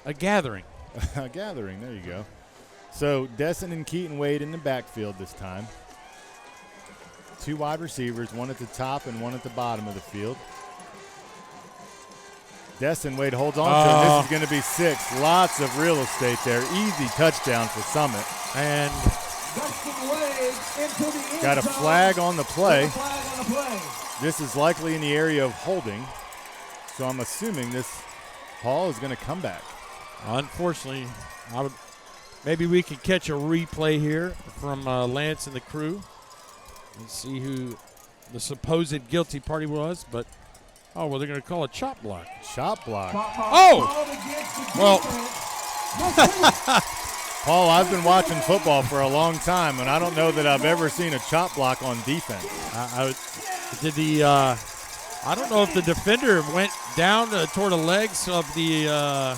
A gathering. A gathering, there you go. So Desson and Keaton Wade in the backfield this time. 2 wide receivers, 1 at the top and 1 at the bottom of the field. Desson Wade holds on to him. This is going to be 6. Lots of real estate there. Easy touchdown for Summit. And got a flag on the play. This is likely in the area of holding. So I'm assuming this Hall is going to come back. Unfortunately, maybe we could catch a replay here from Lance and the crew and see who the supposed guilty party was. But, they're going to call a chop block. Chop block. Well. Paul, I've been watching football for a long time, and I don't know that I've ever seen a chop block on defense. I don't know if the defender went down toward the legs of the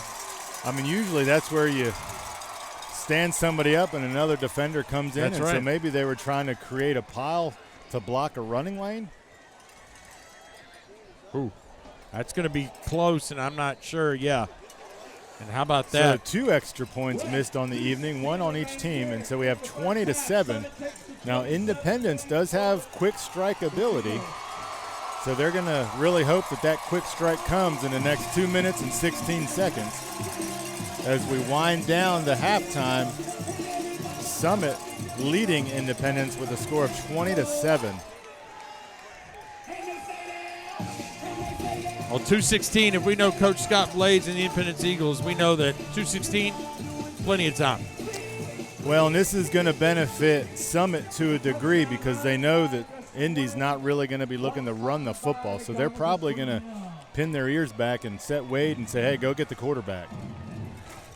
usually that's where you stand somebody up and another defender comes in. That's right. So maybe they were trying to create a pile to block a running lane. Ooh, that's going to be close, and I'm not sure. Yeah. And how about that? So 2 extra points missed on the evening, 1 on each team, and so we have 20-7. Now Independence does have quick strike ability. So they're going to really hope that that quick strike comes in the next 2 minutes and 16 seconds. As we wind down to halftime, Summit leading Independence with a score of 20-7. Well, 2:16, if we know Coach Scott Blades and the Independence Eagles, we know that 2:16, plenty of time. Well, and this is going to benefit Summit to a degree because they know that Indy's not really going to be looking to run the football. So they're probably going to pin their ears back and set Wade and say, hey, go get the quarterback.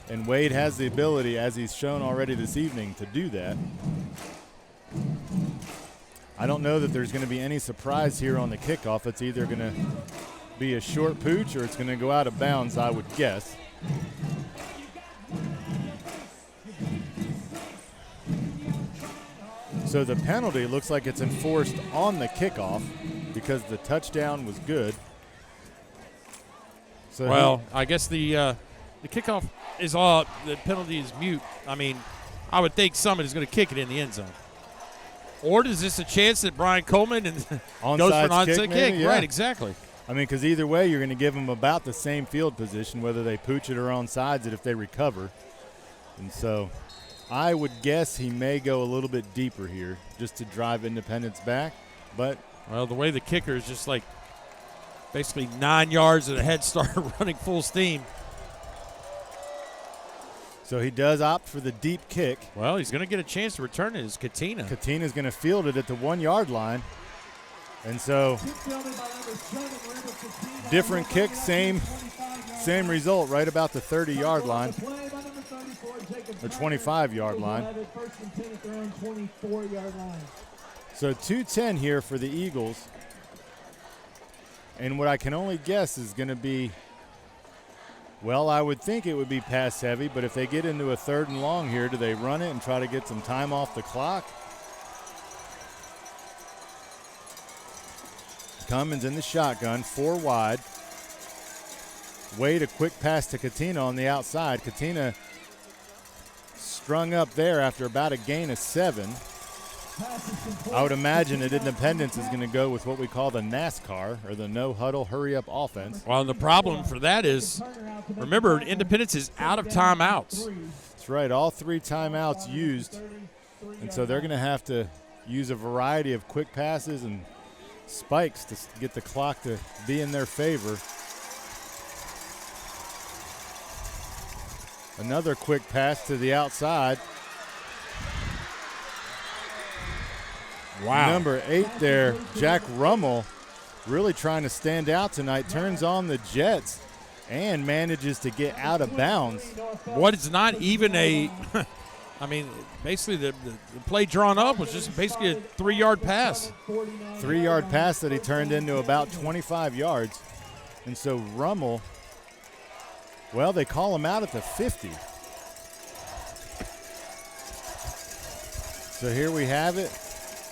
And Wade has the ability, as he's shown already this evening, to do that. I don't know that there's going to be any surprise here on the kickoff. It's either going to be a short pooch or it's going to go out of bounds, I would guess. So the penalty looks like it's enforced on the kickoff because the touchdown was good. So well, I guess the kickoff is all, the penalty is mute. I mean, I would think Summit is going to kick it in the end zone. Or is this a chance that Brian Coleman goes for an onside kick? Yeah. Right, exactly. I mean, because either way, you're going to give them about the same field position, whether they pooch it or onsides it if they recover. And so I would guess he may go a little bit deeper here just to drive Independence back. But well, the way the kicker is just like basically 9 yards and a head start running full steam. So he does opt for the deep kick. Well, he's going to get a chance to return it. It's Katina. Katina's going to field it at the 1 yard line. And so different kick, same result, right about the 30-yard line or 25-yard line. So 2:10 here for the Eagles. And what I can only guess is going to be, well, I would think it would be pass heavy, but if they get into a 3rd and long here, do they run it and try to get some time off the clock? Cummins in the shotgun, 4 wide. Wade a quick pass to Katina on the outside. Katina strung up there after about a gain of 7. I would imagine that Independence is going to go with what we call the NASCAR, or the no-huddle, hurry-up offense. Well, the problem for that is, remember, Independence is out of timeouts. That's right, all 3 timeouts used. And so they're going to have to use a variety of quick passes and spikes to get the clock to be in their favor. Another quick pass to the outside. Wow. Number 8 there, Jack Rummel, really trying to stand out tonight, turns on the jets and manages to get out of bounds. What is not even a I mean, basically the play drawn up was just basically a 3-yard pass. 3-yard pass that he turned into about 25 yards. And so Rummel, well, they call him out at the 50. So here we have it.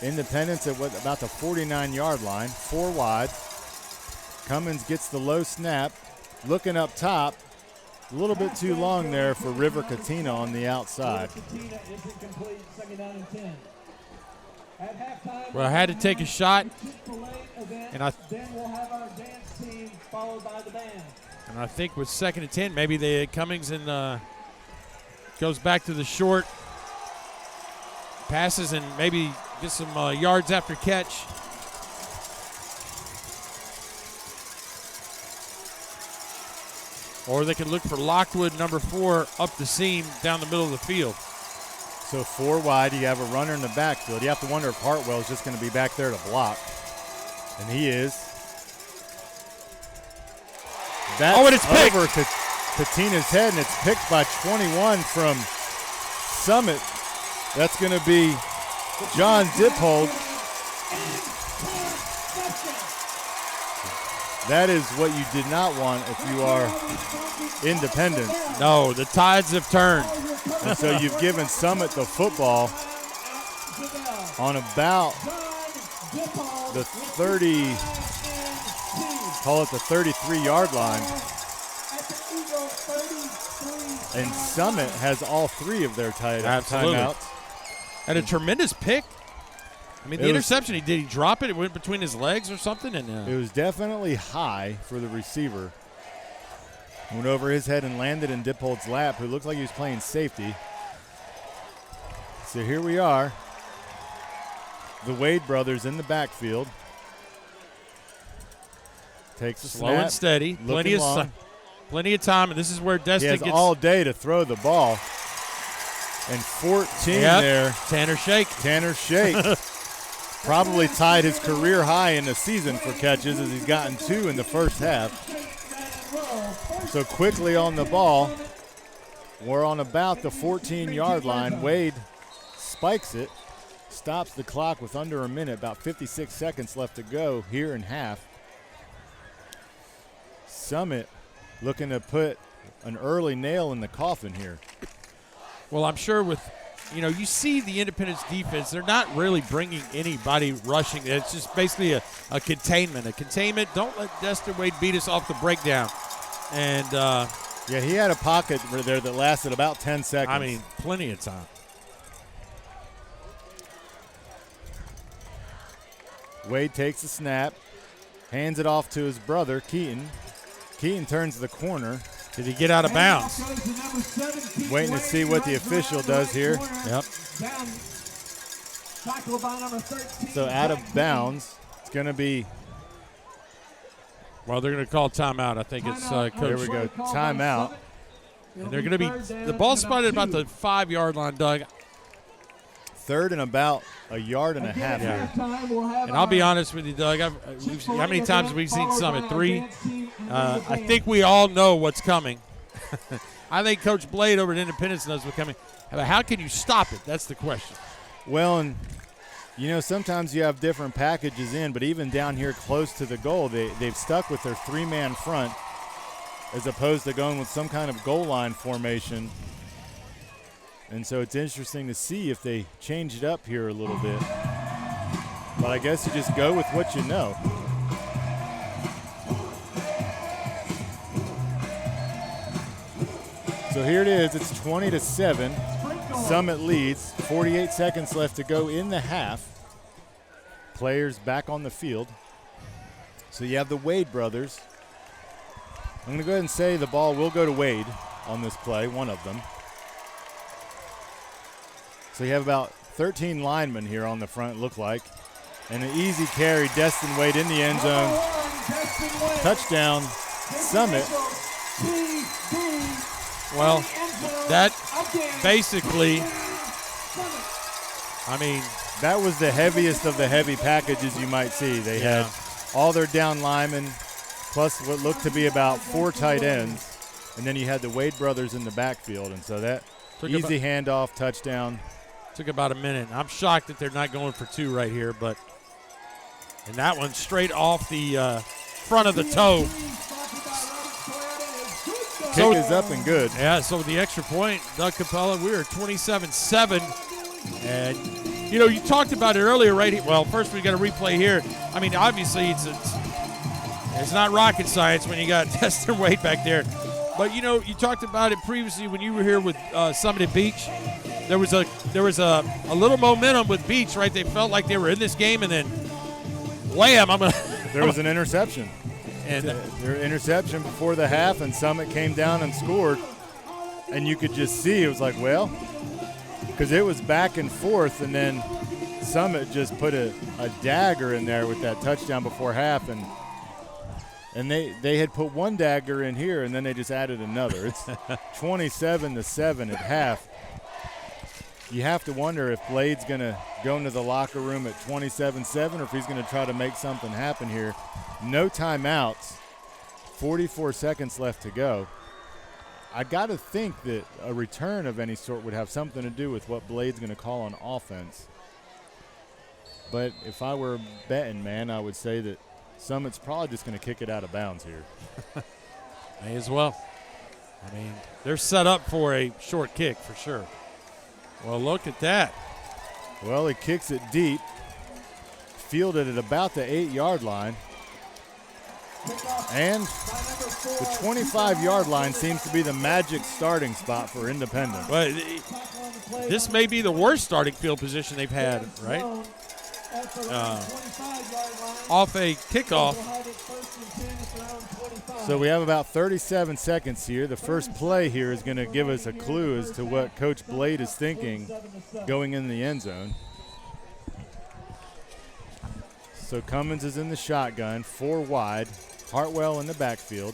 Independence at about the 49-yard line, 4 wide. Cummins gets the low snap, looking up top. A little bit too long there for River Katina on the outside. Well, I had to take a shot, and I think with 2nd and 10, maybe the Cummings and goes back to the short passes and maybe get some yards after catch. Or they can look for Lockwood, number 4, up the seam down the middle of the field. So 4 wide, you have a runner in the backfield. You have to wonder if Hartwell is just going to be back there to block. And he is. That's and it's picked. Over Katina's head, and it's picked by 21 from Summit. That's going to be John Dippold. That is what you did not want if you are Independent. No, the tides have turned. And so you've given Summit the football on about the 30, call it the 33-yard line. And Summit has all 3 of their timeouts. And a tremendous pick. I mean, the interception did he drop it? It went between his legs or something? And it was definitely high for the receiver. Went over his head and landed in Dippold's lap, who looked like he was playing safety. So here we are. The Wade brothers in the backfield. Takes a slow snap, and steady. Plenty of time, and this is where Destin gets all day to throw the ball. And 14 there. Tanner Shake. Probably tied his career high in the season for catches, as he's gotten 2 in the first half. So quickly on the ball. We're on about the 14-yard line. Wade spikes it, stops the clock with under a minute, about 56 seconds left to go here in half. Summit looking to put an early nail in the coffin here. Well, I'm sure with, you see the Independence defense, they're not really bringing anybody rushing. It's just basically a containment. A containment, don't let Destin Wade beat us off the breakdown. And he had a pocket there that lasted about 10 seconds. I mean, plenty of time. Wade takes the snap, hands it off to his brother, Keaton. Keaton turns the corner. Did he get out of bounds? Waiting to see what the official does here. Yep. So out of bounds. It's going to be. Well, they're going to call timeout. I think it's Coach. There we go. Timeout. And they're going to be the ball spotted about the 5-yard line, Doug. Third and about a yard and a half here. And I'll be honest with you, Doug. How many times have we seen Summit? 3. I think we all know what's coming. I think Coach Blade over at Independence knows what's coming. But how can you stop it? That's the question. Well, and sometimes you have different packages in, but even down here close to the goal, they've stuck with their 3-man front as opposed to going with some kind of goal line formation. And so it's interesting to see if they change it up here a little bit. But I guess you just go with what you know. So here it is. It's 20-7. Summit leads. 48 seconds left to go in the half. Players back on the field. So you have the Wade brothers. I'm going to go ahead and say the ball will go to Wade on this play, one of them. So you have about 13 linemen here on the front, look like. And an easy carry, Destin Wade in the end zone. Touchdown, Summit. Well, that basically, that was the heaviest of the heavy packages you might see. They had all their down linemen, plus what looked to be about 4 tight ends. And then you had the Wade brothers in the backfield. And so that easy handoff, touchdown. Took about a minute. I'm shocked that they're not going for 2 right here, and that one straight off the front of the toe. Kick is up and good. Yeah, so the extra point, Doug Capella, we are 27-7. And, you talked about it earlier, right? Well, first we got a replay here. Obviously it's not rocket science when you got Destin Wade back there. But, you talked about it previously when you were here with Summit at Beach. There was a little momentum with Beach, right? They felt like they were in this game, and then wham! There was an interception. And their interception before the half, and Summit came down and scored. And you could just see it was like, because it was back and forth, and then Summit just put a dagger in there with that touchdown before half, and they had put one dagger in here, and then they just added another. It's 27-7 at half. You have to wonder if Blade's going to go into the locker room at 27-7 or if he's going to try to make something happen here. No timeouts, 44 seconds left to go. I got to think that a return of any sort would have something to do with what Blade's going to call on offense. But if I were a betting man, I would say that Summit's probably just going to kick it out of bounds here. May as well. They're set up for a short kick for sure. Well, look at that. Well, he kicks it deep, fielded at about the 8-yard line. And the 25-yard line seems to be the magic starting spot for Independence. But this may be the worst starting field position they've had, right? at the 25-yard line. off a kickoff. We'll have it 1st and 10 at their own 25. So we have about 37 seconds here. The first play here is going to give us a clue as to what Coach Blade is thinking going in the end zone. So Cummins is in the shotgun, 4 wide. Hartwell in the backfield.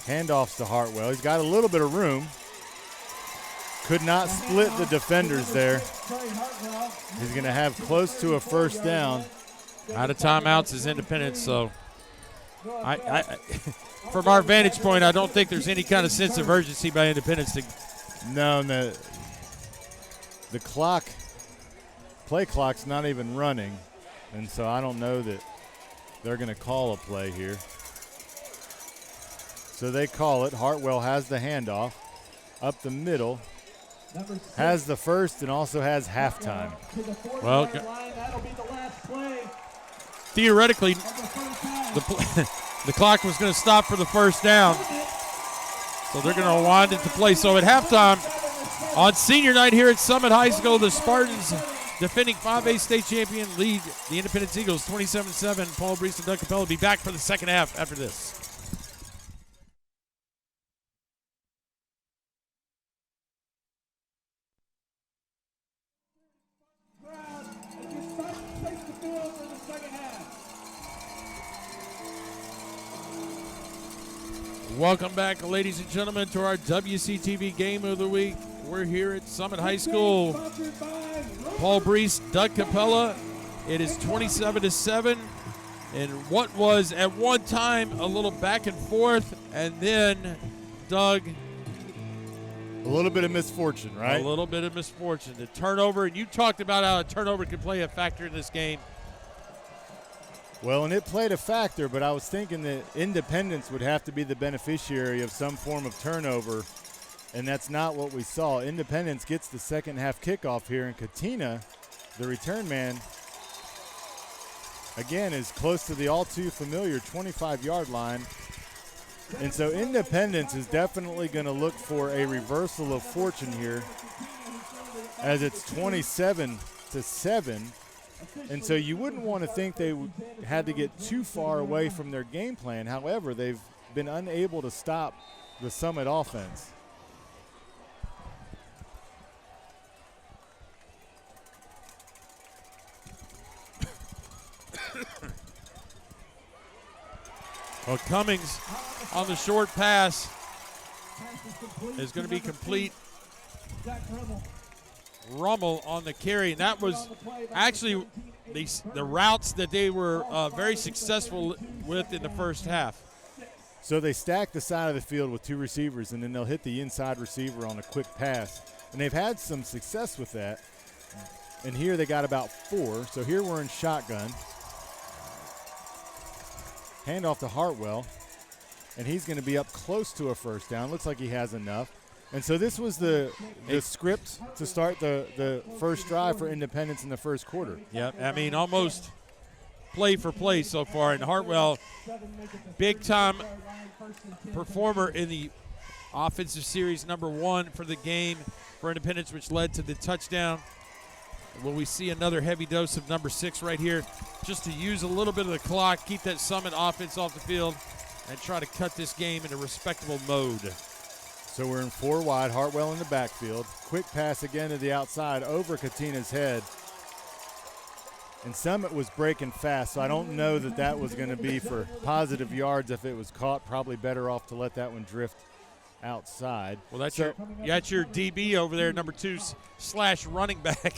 Handoffs to Hartwell. He's got a little bit of room. Could not split the defenders there. He's going to have close to a first down. Out of timeouts is Independence, so from our vantage point, I don't think there's any kind of sense of urgency by Independence to. No, the clock, play clock's not even running, and so I don't know that they're going to call a play here. So they call it. Hartwell has the handoff up the middle, has the first, and also has halftime. Well, theoretically, the clock was going to stop for the first down, so they're going to wind it to play. So at halftime, on senior night here at Summit High School, the Spartans, defending 5A state champion, lead the Independence Eagles 27-7. Paul Breece and Doug Capella will be back for the second half after this. Welcome back, ladies and gentlemen, to our WCTV Game of the Week. We're here at Summit High School. Paul Breece, Doug Capella. It is 27-7. And what was at one time a little back and forth, and then Doug. A little bit of misfortune, right? A little bit of misfortune. The turnover, and you talked about how a turnover could play a factor in this game. Well, and it played a factor, but I was thinking that Independence would have to be the beneficiary of some form of turnover, and that's not what we saw. Independence gets the second half kickoff here, and Katina, the return man, again, is close to the all too familiar 25-yard line. And so Independence is definitely going to look for a reversal of fortune here, as it's 27-7. And so you wouldn't want to think they had to get too far away from their game plan. However, they've been unable to stop the Summit offense. Well, Cummings on the short pass is going to be complete. Rummel on the carry, and that was actually the routes that they were very successful with in the first half. So they stack the side of the field with 2 receivers, and then they'll hit the inside receiver on a quick pass. And they've had some success with that. And here they got about 4. So here we're in shotgun. Handoff to Hartwell, and he's going to be up close to a first down. Looks like he has enough. And so this was the script to start the first drive for Independence in the first quarter. Yeah, I mean, almost play for play so far. And Hartwell, big-time performer in the offensive series, number 1 for the game for Independence, which led to the touchdown. Will we see another heavy dose of number 6 right here, just to use a little bit of the clock, keep that Summit offense off the field, and try to cut this game in a respectable mode. So we're in 4 wide, Hartwell in the backfield. Quick pass again to the outside over Katina's head. And Summit was breaking fast, so I don't know that that was going to be for positive yards if it was caught. Probably better off to let that one drift outside. Well, that's your DB over there, number 2 / running back,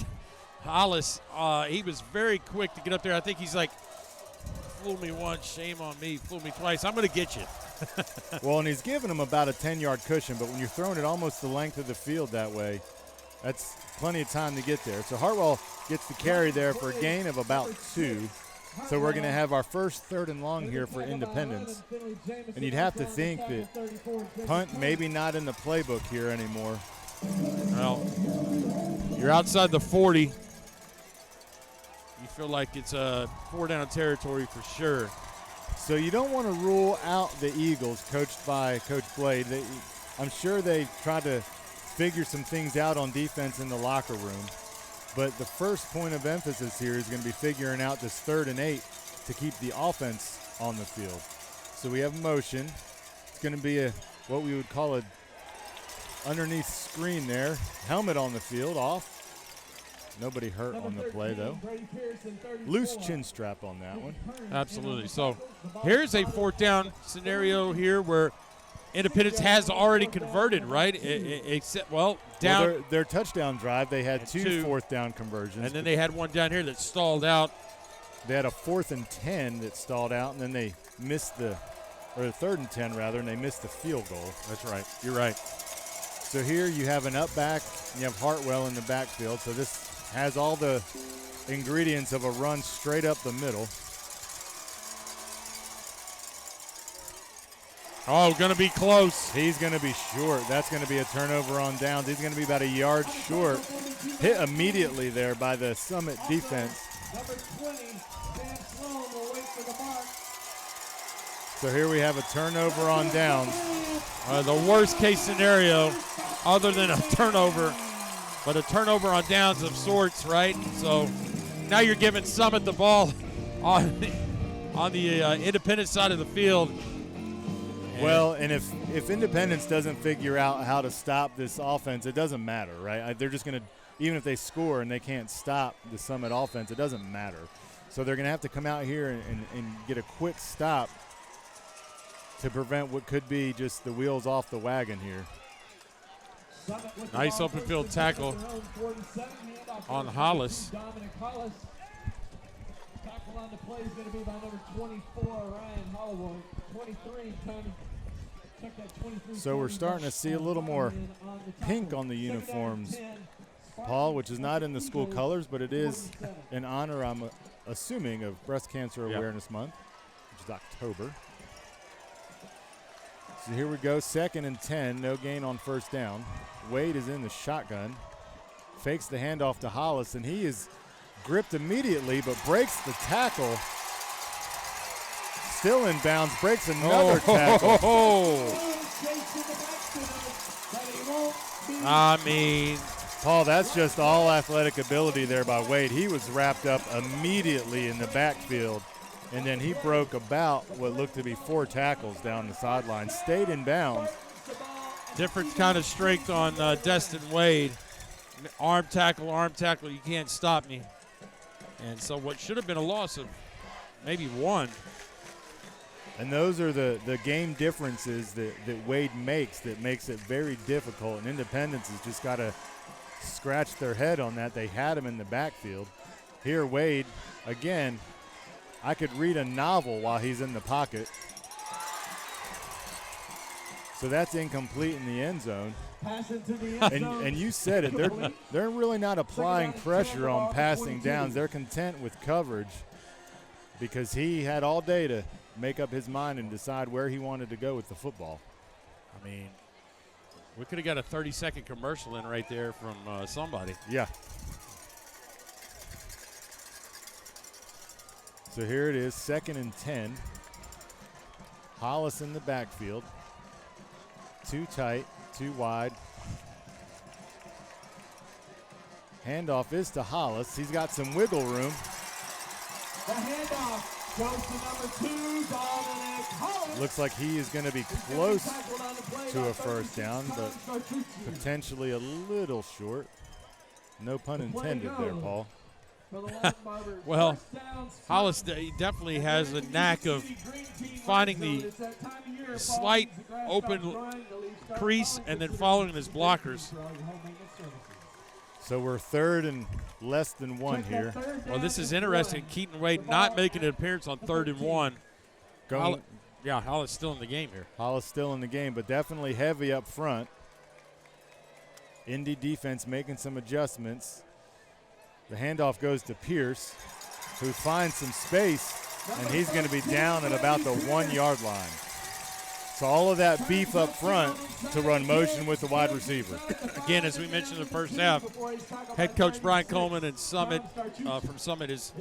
Hollis. He was very quick to get up there. I think he's like, fool me once, shame on me, fool me twice. I'm going to get you. Well, and he's giving him about a 10-yard cushion, but when you're throwing it almost the length of the field that way, that's plenty of time to get there. So Hartwell gets the carry there for a gain of about 2. So we're going to have our first 3rd and long here for Independence. And you'd have to think that punt maybe not in the playbook here anymore. Well, you're outside the 40. You feel like it's a 4-down territory for sure. So you don't want to rule out the Eagles, coached by Coach Blade. I'm sure they tried to figure some things out on defense in the locker room. But the first point of emphasis here is going to be figuring out this 3rd and 8 to keep the offense on the field. So we have motion. It's going to be what we would call a underneath screen there. Helmet on the field, off. Nobody hurt on the play, though. Loose chin strap on that one. Absolutely. So here's a 4th down scenario here where Independence has already converted, right? Except, down. Their touchdown drive, they had two 4th down conversions. And then they had one down here that stalled out. They had a 4th and 10 that stalled out, and then they missed or the 3rd and 10 rather, and they missed the field goal. That's right. You're right. So here you have an up back, and you have Hartwell in the backfield. So this has all the ingredients of a run straight up the middle. Oh, going to be close. He's going to be short. That's going to be a turnover on downs. He's going to be about a yard short. Hit immediately there by the Summit defense. Number 20, Slo-mo wait for the mark. So here we have a turnover on downs. The worst case scenario, other than a turnover, but a turnover on downs of sorts, right? So now you're giving Summit the ball on the Independence side of the field. Well, and if Independence doesn't figure out how to stop this offense, it doesn't matter, right? They're just going to, even if they score and they can't stop the Summit offense, it doesn't matter. So they're going to have to come out here and get a quick stop to prevent what could be just the wheels off the wagon here. Nice open field tackle on Hollis. Tackle on the play is going to be by number 24, Ryan Holloway. 23, Tony. Check that 23. So we're starting to see a little more pink on the uniforms, Paul, which is not in the school colors, but it is in honor, I'm assuming, of Breast Cancer Awareness Month, which is October. So here we go, 2nd and 10, no gain on 1st down. Wade is in the shotgun, fakes the handoff to Hollis, and he is gripped immediately, but breaks the tackle. Still in bounds, breaks another tackle. I mean, Paul, that's just all athletic ability there by Wade. He was wrapped up immediately in the backfield, and then he broke about what looked to be 4 tackles down the sideline, stayed in bounds. different kind of strength on Destin Wade. Arm tackle, you can't stop me. And so what should have been a loss of maybe 1. And those are the game differences that Wade makes that makes it very difficult. And Independence has just got to scratch their head on that. They had him in the backfield. Here, Wade, again, I could read a novel while he's in the pocket. So that's incomplete in the end zone. Pass into the end zone. And you said it. They're really not applying pressure on passing downs. They're content with coverage because he had all day to make up his mind and decide where he wanted to go with the football. I mean, we could have got a 30-second commercial in right there from somebody. Yeah. So here it is, 2nd and 10. Hollis in the backfield. Too tight, too wide. Handoff is to Hollis. He's got some wiggle room. The handoff goes to number 2, Dominic Hollis. Looks like he is going to be close to a first down, but potentially a little short. No pun intended there, Paul. Well, Hollis definitely has a knack of finding the slight open crease and then following his blockers. So we're 3rd and less than 1 here. Well, this is interesting. Keaton Wade not making an appearance on 3rd and 1. Hollis still in the game here. Hollis still in the game, but definitely heavy up front. Indy defense making some adjustments. The handoff goes to Pierce, who finds some space, and he's going to be down at about the 1-yard line. So all of that beef up front to run motion with the wide receiver. Again, as we mentioned in the first half, head coach Brian Coleman and Summit from Summit has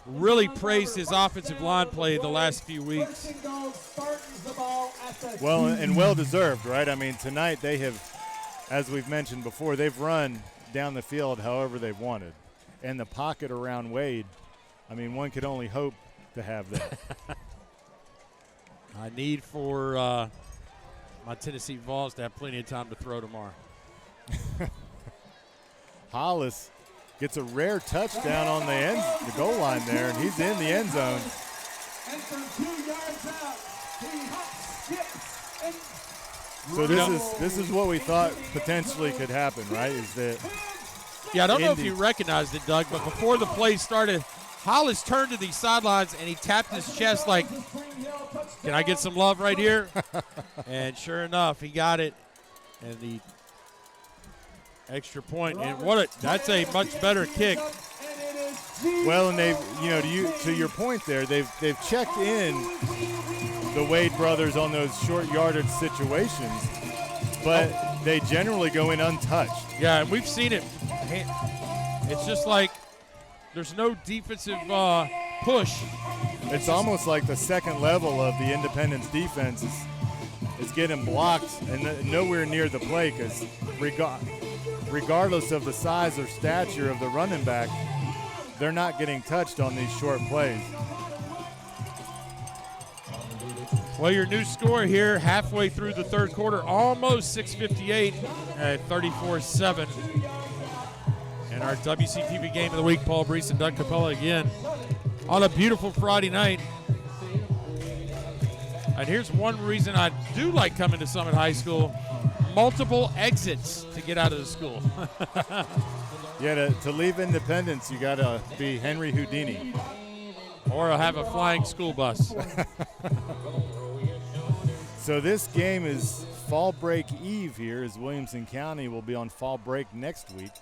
really praised his offensive line play the last few weeks. Well, and well-deserved, right? I mean, tonight they have, as we've mentioned before, they've run down the field however they've wanted. and the pocket around Wade, I mean, one could only hope to have that. I need for my Tennessee Vols to have plenty of time to throw tomorrow. Hollis gets a rare touchdown on the goal line there, and he's in the end zone. And from 2 yards out, he hops, skips, and So this is what we thought potentially could happen, right? Is that Yeah, I don't know if you recognized it, Doug, but before the play started, Hollis turned to the sidelines and he tapped his chest like, can I get some love right here? And sure enough, he got it. And the extra point. And that's a much better kick. well, and to your point there, they've checked in the Wade brothers on those short yardage situations, but they generally go in untouched. Yeah, and we've seen it. It's just like there's no defensive push. It's almost like the second level of the Independence defense is getting blocked and nowhere near the play, because regardless of the size or stature of the running back, they're not getting touched on these short plays. Well, your new score here halfway through the third quarter, almost 6:58 at 34-7. And our WCTV game of the week, Paul Breece and Doug Capella again on a beautiful Friday night. And here's one reason I do like coming to Summit High School: multiple exits to get out of the school. Yeah, to leave Independence, you got to be Henry Houdini. Or have a flying school bus. So this game is fall break eve here, as Williamson County will be on fall break next week.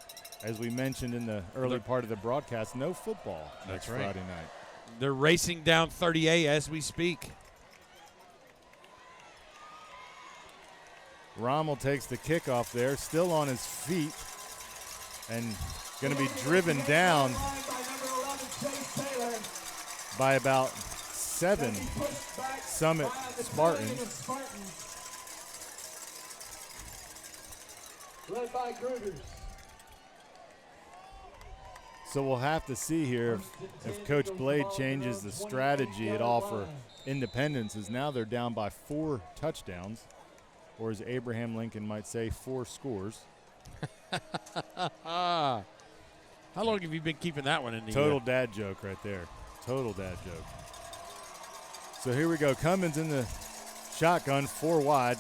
As we mentioned in the early part of the broadcast, no football next Friday night. They're racing down 30A as we speak. Rommel takes the kickoff there, still on his feet, and going to be driven down by about 7 Summit Spartans. Led by Gruters. So we'll have to see here if Coach Blade changes the strategy at all for Independence, as now they're down by 4 touchdowns, or as Abraham Lincoln might say, 4 scores. How long have you been keeping that one in the Total dad joke right there. Total dad joke. So here we go. Cummins in the shotgun, 4 wide.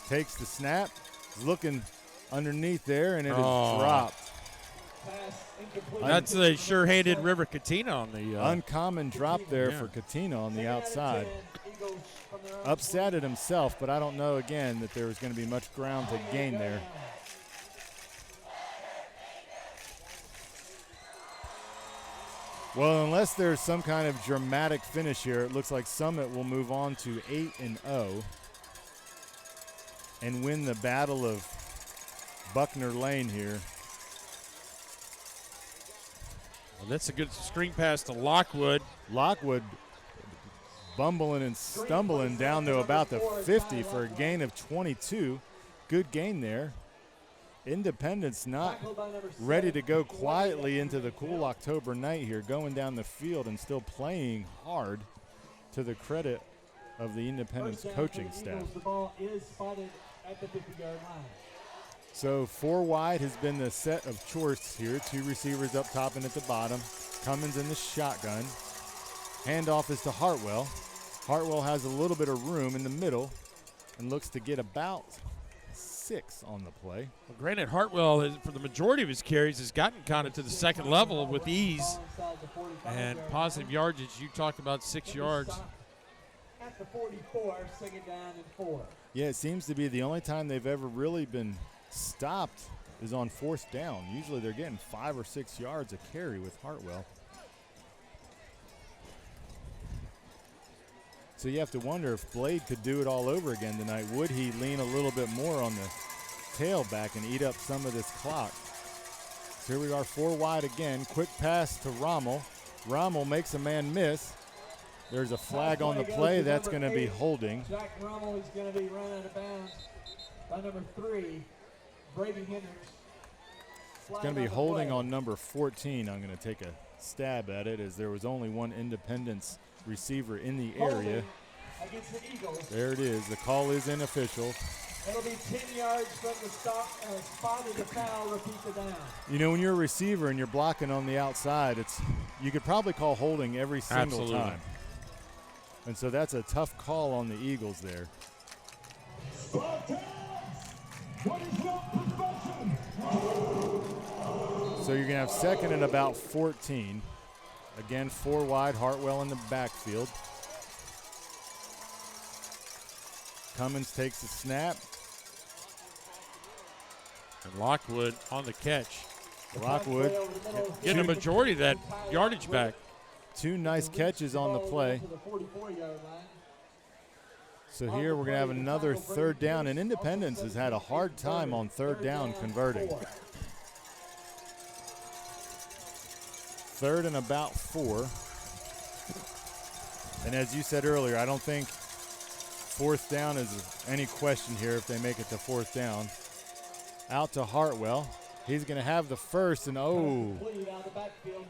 Takes the snap, looking underneath there, and it is dropped. That's a sure-handed River Katina on the uncommon drop there for Katina on the outside. Upset at himself, but I don't know, again, that there was going to be much ground to gain there. Well, unless there's some kind of dramatic finish here, it looks like Summit will move on to 8-0 and win the Battle of Buckner Lane here. Well, that's a good screen pass to Lockwood. Lockwood bumbling and stumbling down to about the 50 for a gain of 22. Good gain there. Independence not ready to go quietly into the cool October night here, going down the field and still playing hard, to the credit of the Independence coaching staff. The ball is spotted at the 50-yard line. So 4 wide has been the set of choice here. 2 receivers up top and at the bottom. Cummins in the shotgun. Handoff is to Hartwell. Hartwell has a little bit of room in the middle and looks to get about 6 on the play. Well, granted, Hartwell, for the majority of his carries, has gotten kind of to the second level with ease and positive yardage. You talked about 6 yards. At the 44, second down and 4. Yeah, it seems to be the only time they've ever really been stopped is on 4th down. Usually they're getting 5 or 6 yards a carry with Hartwell. So you have to wonder if Blade could do it all over again tonight. Would he lean a little bit more on the tailback and eat up some of this clock? So here we are, 4 wide again. Quick pass to Rommel. Rommel makes a man miss. There's a flag on the play. That's going to be holding. Jack Rommel is going to be run out of bounds by number 3, Brady Hendricks. It's going to be holding on number 14. I'm going to take a stab at it as there was only one Independence receiver in the area. Against the Eagles. There it is. The call is unofficial. It'll be 10 yards from the spot of the foul. Repeat the down. You know, when you're a receiver and you're blocking on the outside, you could probably call holding every single time. And so that's a tough call on the Eagles there. So you're going to have second and about 14. Again, 4 wide, Hartwell in the backfield. Cummins takes the snap. And Lockwood on the catch. Lockwood getting a majority of that yardage back. 2 nice catches on the play. So here we're going to have another third down, and Independence has had a hard time on third down converting. Third and about 4. And as you said earlier, I don't think fourth down is any question here if they make it to fourth down. Out to Hartwell. He's going to have the first, and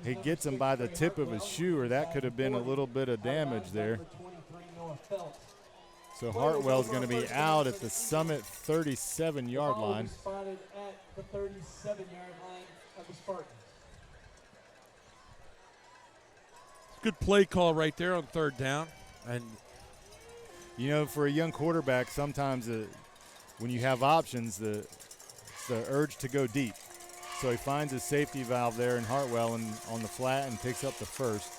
he gets him by the tip of his shoe, or that could have been a little bit of damage there. So Hartwell's going to be out at the Summit 37-yard line. Spotted at the 37-yard line of the Spartans. Good play call right there on third down. And you know, for a young quarterback, sometimes when you have options, the urge to go deep. So he finds his safety valve there in Hartwell and on the flat and picks up the first.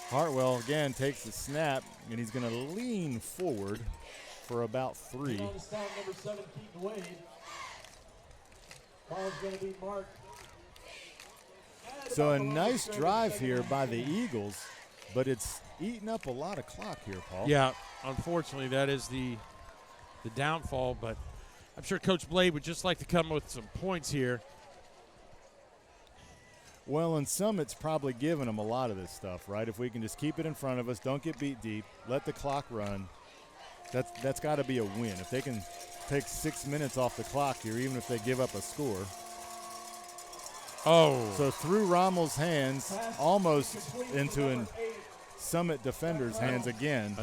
Hartwell again takes the snap, and he's going to lean forward for about 3. Number 7, Keaton Wade. Ball's going to be marked. So a nice drive here by the Eagles, but it's eating up a lot of clock here, Paul. Yeah, unfortunately that is the downfall, but I'm sure Coach Blade would just like to come with some points here. Well, and Summit's probably giving them a lot of this stuff, right? If we can just keep it in front of us, don't get beat deep, let the clock run, that's got to be a win. If they can take 6 minutes off the clock here, even if they give up a score. Oh. So through Rommel's hands, almost into an Summit defender's hands again.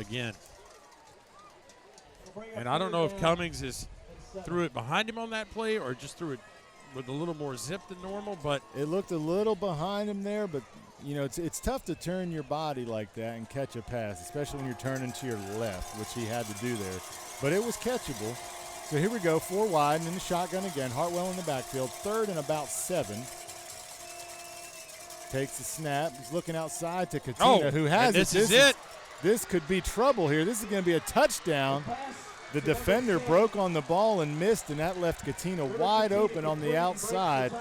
And I don't know if Cummings threw it behind him on that play or just threw it with a little more zip than normal, but it looked a little behind him there, but you know, it's tough to turn your body like that and catch a pass, especially when you're turning to your left, which he had to do there. But it was catchable. So here we go, 4 wide and in the shotgun again. Hartwell in the backfield, third and about 7. Takes the snap. He's looking outside to Katina, who has it. This is it. This could be trouble here. This is going to be a touchdown. The defender broke on the ball and missed, and that left Katina wide open on the outside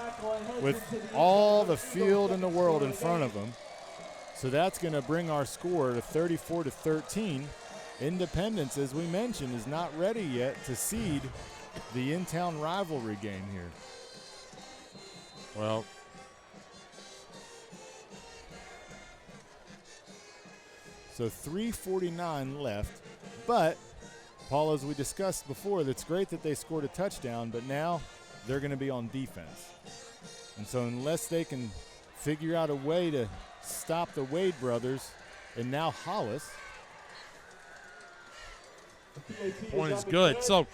with all the field in the world in front of him. So that's going to bring our score to 34-13. Independence, as we mentioned, is not ready yet to seed the in-town rivalry game here. Well, so 3:49 left, but Paul, as we discussed before, that's great that they scored a touchdown, but now they're going to be on defense. And so unless they can figure out a way to stop the Wade brothers, and now Hollis. Point is good. So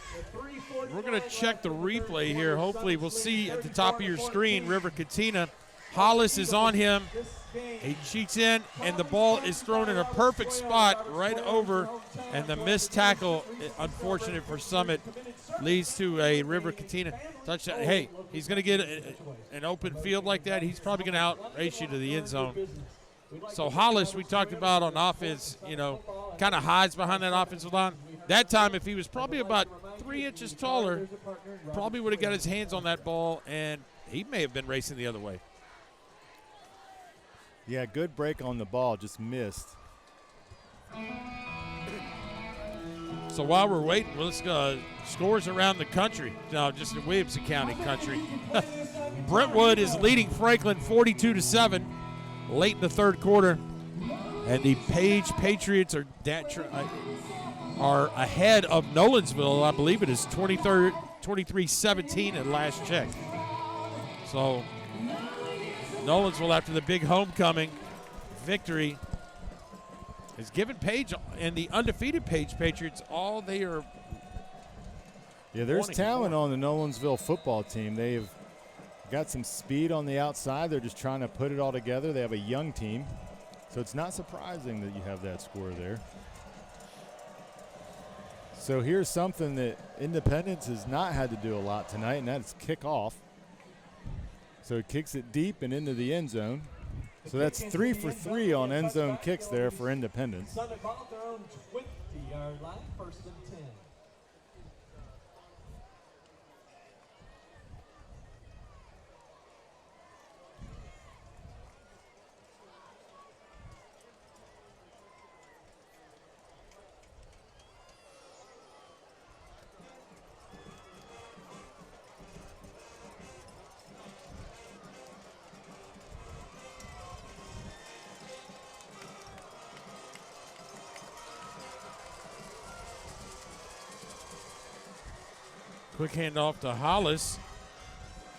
we're going to check the replay here. Hopefully we'll see at the top of your screen, River Katina. Hollis is on him. He cheats in, and the ball is thrown in a perfect spot right over, and the missed tackle, unfortunate for Summit, leads to a River Katina touchdown. Hey, he's going to get an open field like that. He's probably going to outrace you to the end zone. So Hollis, we talked about on offense, you know, kind of hides behind that offensive line. That time, if he was probably about 3 inches taller, probably would have got his hands on that ball, and he may have been racing the other way. Yeah, good break on the ball, just missed. So while we're waiting, let's go. Scores around the country. No, just in Williamson County country. Brentwood is leading Franklin 42-7 late in the third quarter. And the Page Patriots are ahead of Nolensville. I believe it is 23 23-17 at last check. So Nolensville, after the big homecoming victory, has given Page and the undefeated Page Patriots all they are. Yeah, there's talent on the Nolensville football team. They've got some speed on the outside. They're just trying to put it all together. They have a young team, so it's not surprising that you have that score there. So here's something that Independence has not had to do a lot tonight, and that's kick off. So he kicks it deep and into the end zone. So that's 3 for 3 on end zone kicks there for Independence. Summit ball at their own 20-yard line, 1st and 10. Quick handoff to Hollis.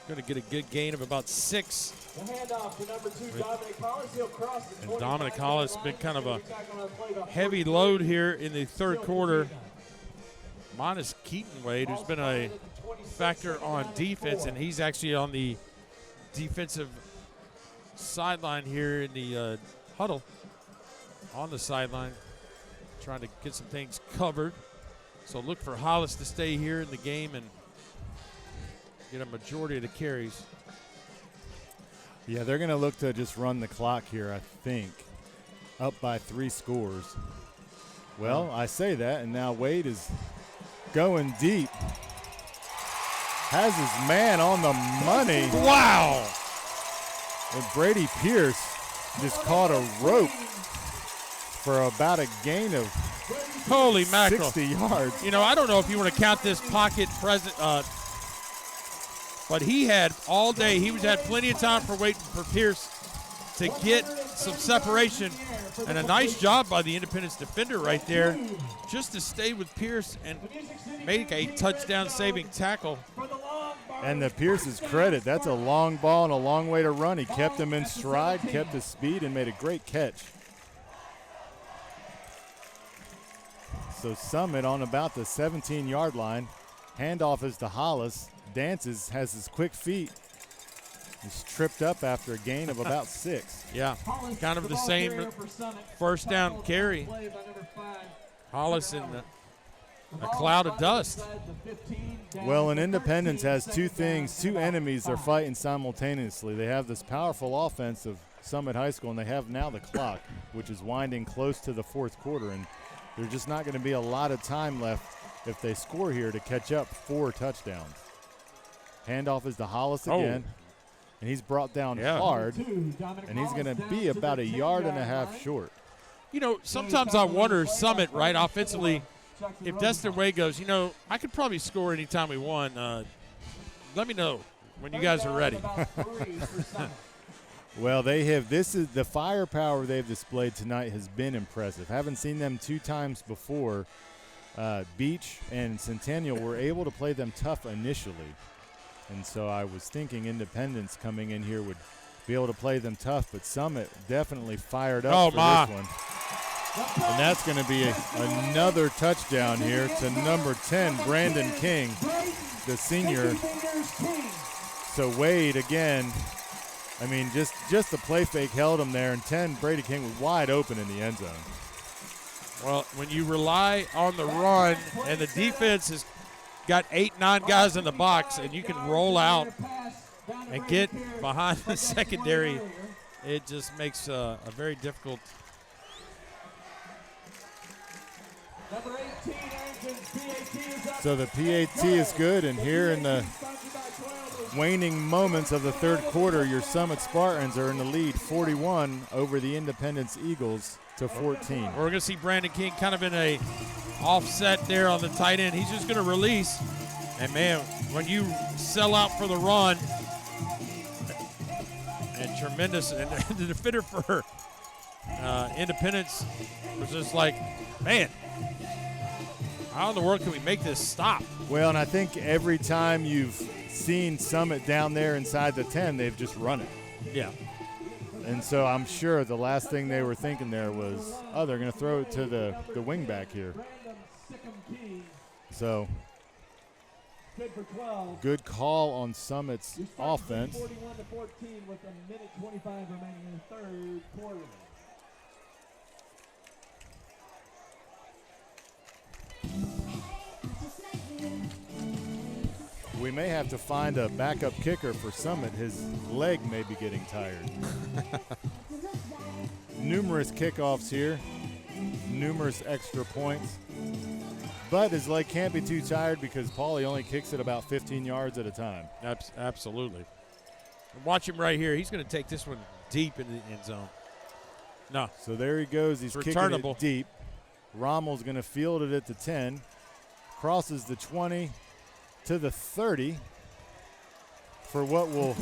Going to get a good gain of about 6. The handoff to number 2, Dominic Hollis. He'll cross the 25-yard And Dominic Hollis line. been kind of a Tackle on the play about heavy 43. load here in the third quarter. Minus Keaton Wade, who's been a factor on defense, and he's actually on the defensive sideline here in the huddle. On the sideline, trying to get some things covered. So look for Hollis to stay here in the game and get a majority of the carries. Yeah, they're going to look to just run the clock here, I think, up by 3 scores. Well, I say that, and now Wade is going deep. Has his man on the money. Wow! And Brady Pierce just caught a rope for about a gain of Holy mackerel. 60 yards. You know, I don't know if you want to count this pocket present, but he had all day. He had plenty of time for waiting for Pierce to get some separation, and a nice job by the Independence defender right there just to stay with Pierce and make a touchdown-saving tackle. And to Pierce's credit, that's a long ball and a long way to run. He kept him in stride, kept his speed, and made a great catch. So Summit on about the 17-yard line. Handoff is to Hollis. Dances, has his quick feet. He's tripped up after a gain of about 6. Yeah, kind of the same first down carry. Hollis in a cloud of dust. Well, and Independence has 2 things, 2 enemies they're fighting simultaneously. They have this powerful offense of Summit High School, and they have now the clock, which is winding close to the 4th quarter. And there's just not going to be a lot of time left if they score here to catch up 4 touchdowns. Handoff is to Hollis again. And he's brought down hard, and he's going to be about 1.5 yards short. You know, sometimes I wonder, Summit, right, offensively, if Destin Wade goes, you know, I could probably score anytime we want. Let me know when you guys are ready. Well, they have. This is the firepower they've displayed tonight has been impressive. Haven't seen them 2 times before. Beach and Centennial were able to play them tough initially. And so I was thinking Independence coming in here would be able to play them tough, but Summit definitely fired up for this one. And that's going to be another touchdown here to number 10, Brandon King, the senior. So Wade again, I mean, just the play fake held him there, and 10, Brady King was wide open in the end zone. Well, when you rely on the run and the defense has got 8-9 guys in the box, and you can roll out and get behind the secondary, it just makes a very difficult. So the PAT is good, and here in the waning moments of the third quarter, your Summit Spartans are in the lead 41 over the Independence Eagles to 14. We're going to see Brandon King kind of in a offset there on the tight end. He's just going to release. And, man, when you sell out for the run, and tremendous, and the defender for Independence was just like, man, How in the world can we make this stop? Well, and I think every time you've seen Summit down there inside the 10, they've just run it. Yeah. And so I'm sure the last thing they were thinking there was, oh, they're going to throw it to the wing back here. So good call on Summit's offense. 41-14 with a minute 25 remaining in the third quarter. We may have to find a backup kicker for Summit. His leg may be getting tired. Numerous kickoffs here, numerous extra points. But his leg can't be too tired because Paulie only kicks it about 15 yards at a time. Absolutely. Watch him right here. He's going to take this one deep in the end zone. No. So there he goes. He's kicking it deep. Rommel's going to field it at the 10. Crosses the 20 to the 30 for what will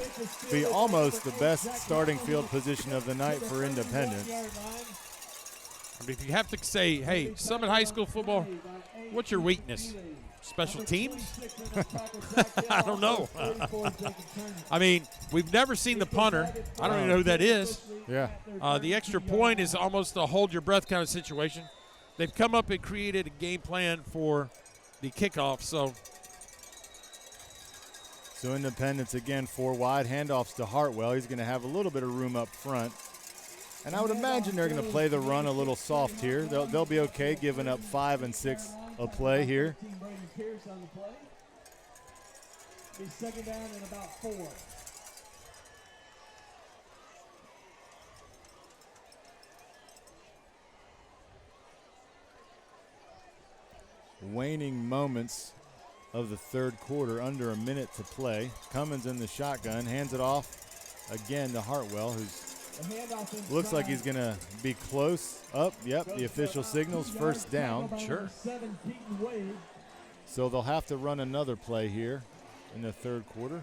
be almost the best starting field position of the night for Independence. I mean, if you have to say, hey, Summit High School football, what's your weakness? Special teams? I don't know. I mean, we've never seen the punter. I don't even know who that is. Yeah. The extra point is almost a hold your breath kind of situation. They've come up and created a game plan for the kickoff. So Independence again, 4 wide handoffs to Hartwell. He's going to have a little bit of room up front. And I would imagine they're going to play the run a little soft here. They'll be okay giving up 5 and 6 a play here. Second down and about 4. Waning moments of the third quarter, under a minute to play. Cummins in the shotgun, hands it off again to Hartwell, who's looks like he's going to be close up. Yep, the official signals first down. Sure. So they'll have to run another play here in the third quarter.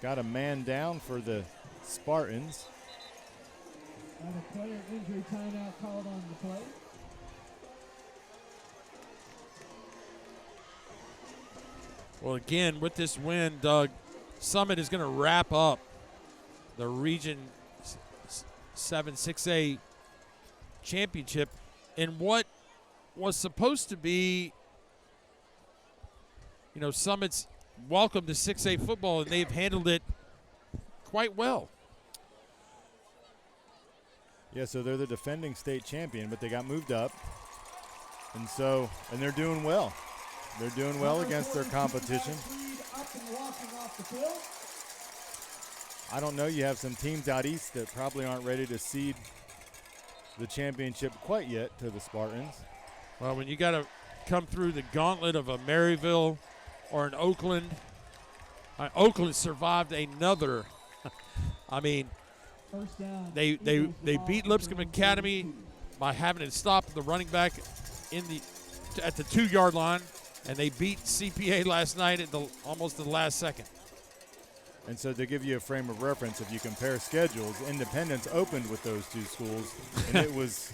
Got a man down for the Spartans. And a player injury timeout called on the play. Well, again, with this win, Doug, Summit is going to wrap up the Region 7 6A championship in what was supposed to be, Summit's welcome to 6A football, and they've handled it quite well. Yeah, so they're the defending state champion, but they got moved up, and they're doing well. They're doing well against their competition. I don't know. You have some teams out east that probably aren't ready to cede the championship quite yet to the Spartans. Well, when you got to come through the gauntlet of a Maryville or an Oakland, Oakland survived another. I mean, they beat Lipscomb Academy by having to stop the running back at the 2-yard line. And they beat CPA last night at almost the last second. And so to give you a frame of reference, if you compare schedules, Independence opened with those two schools, and it was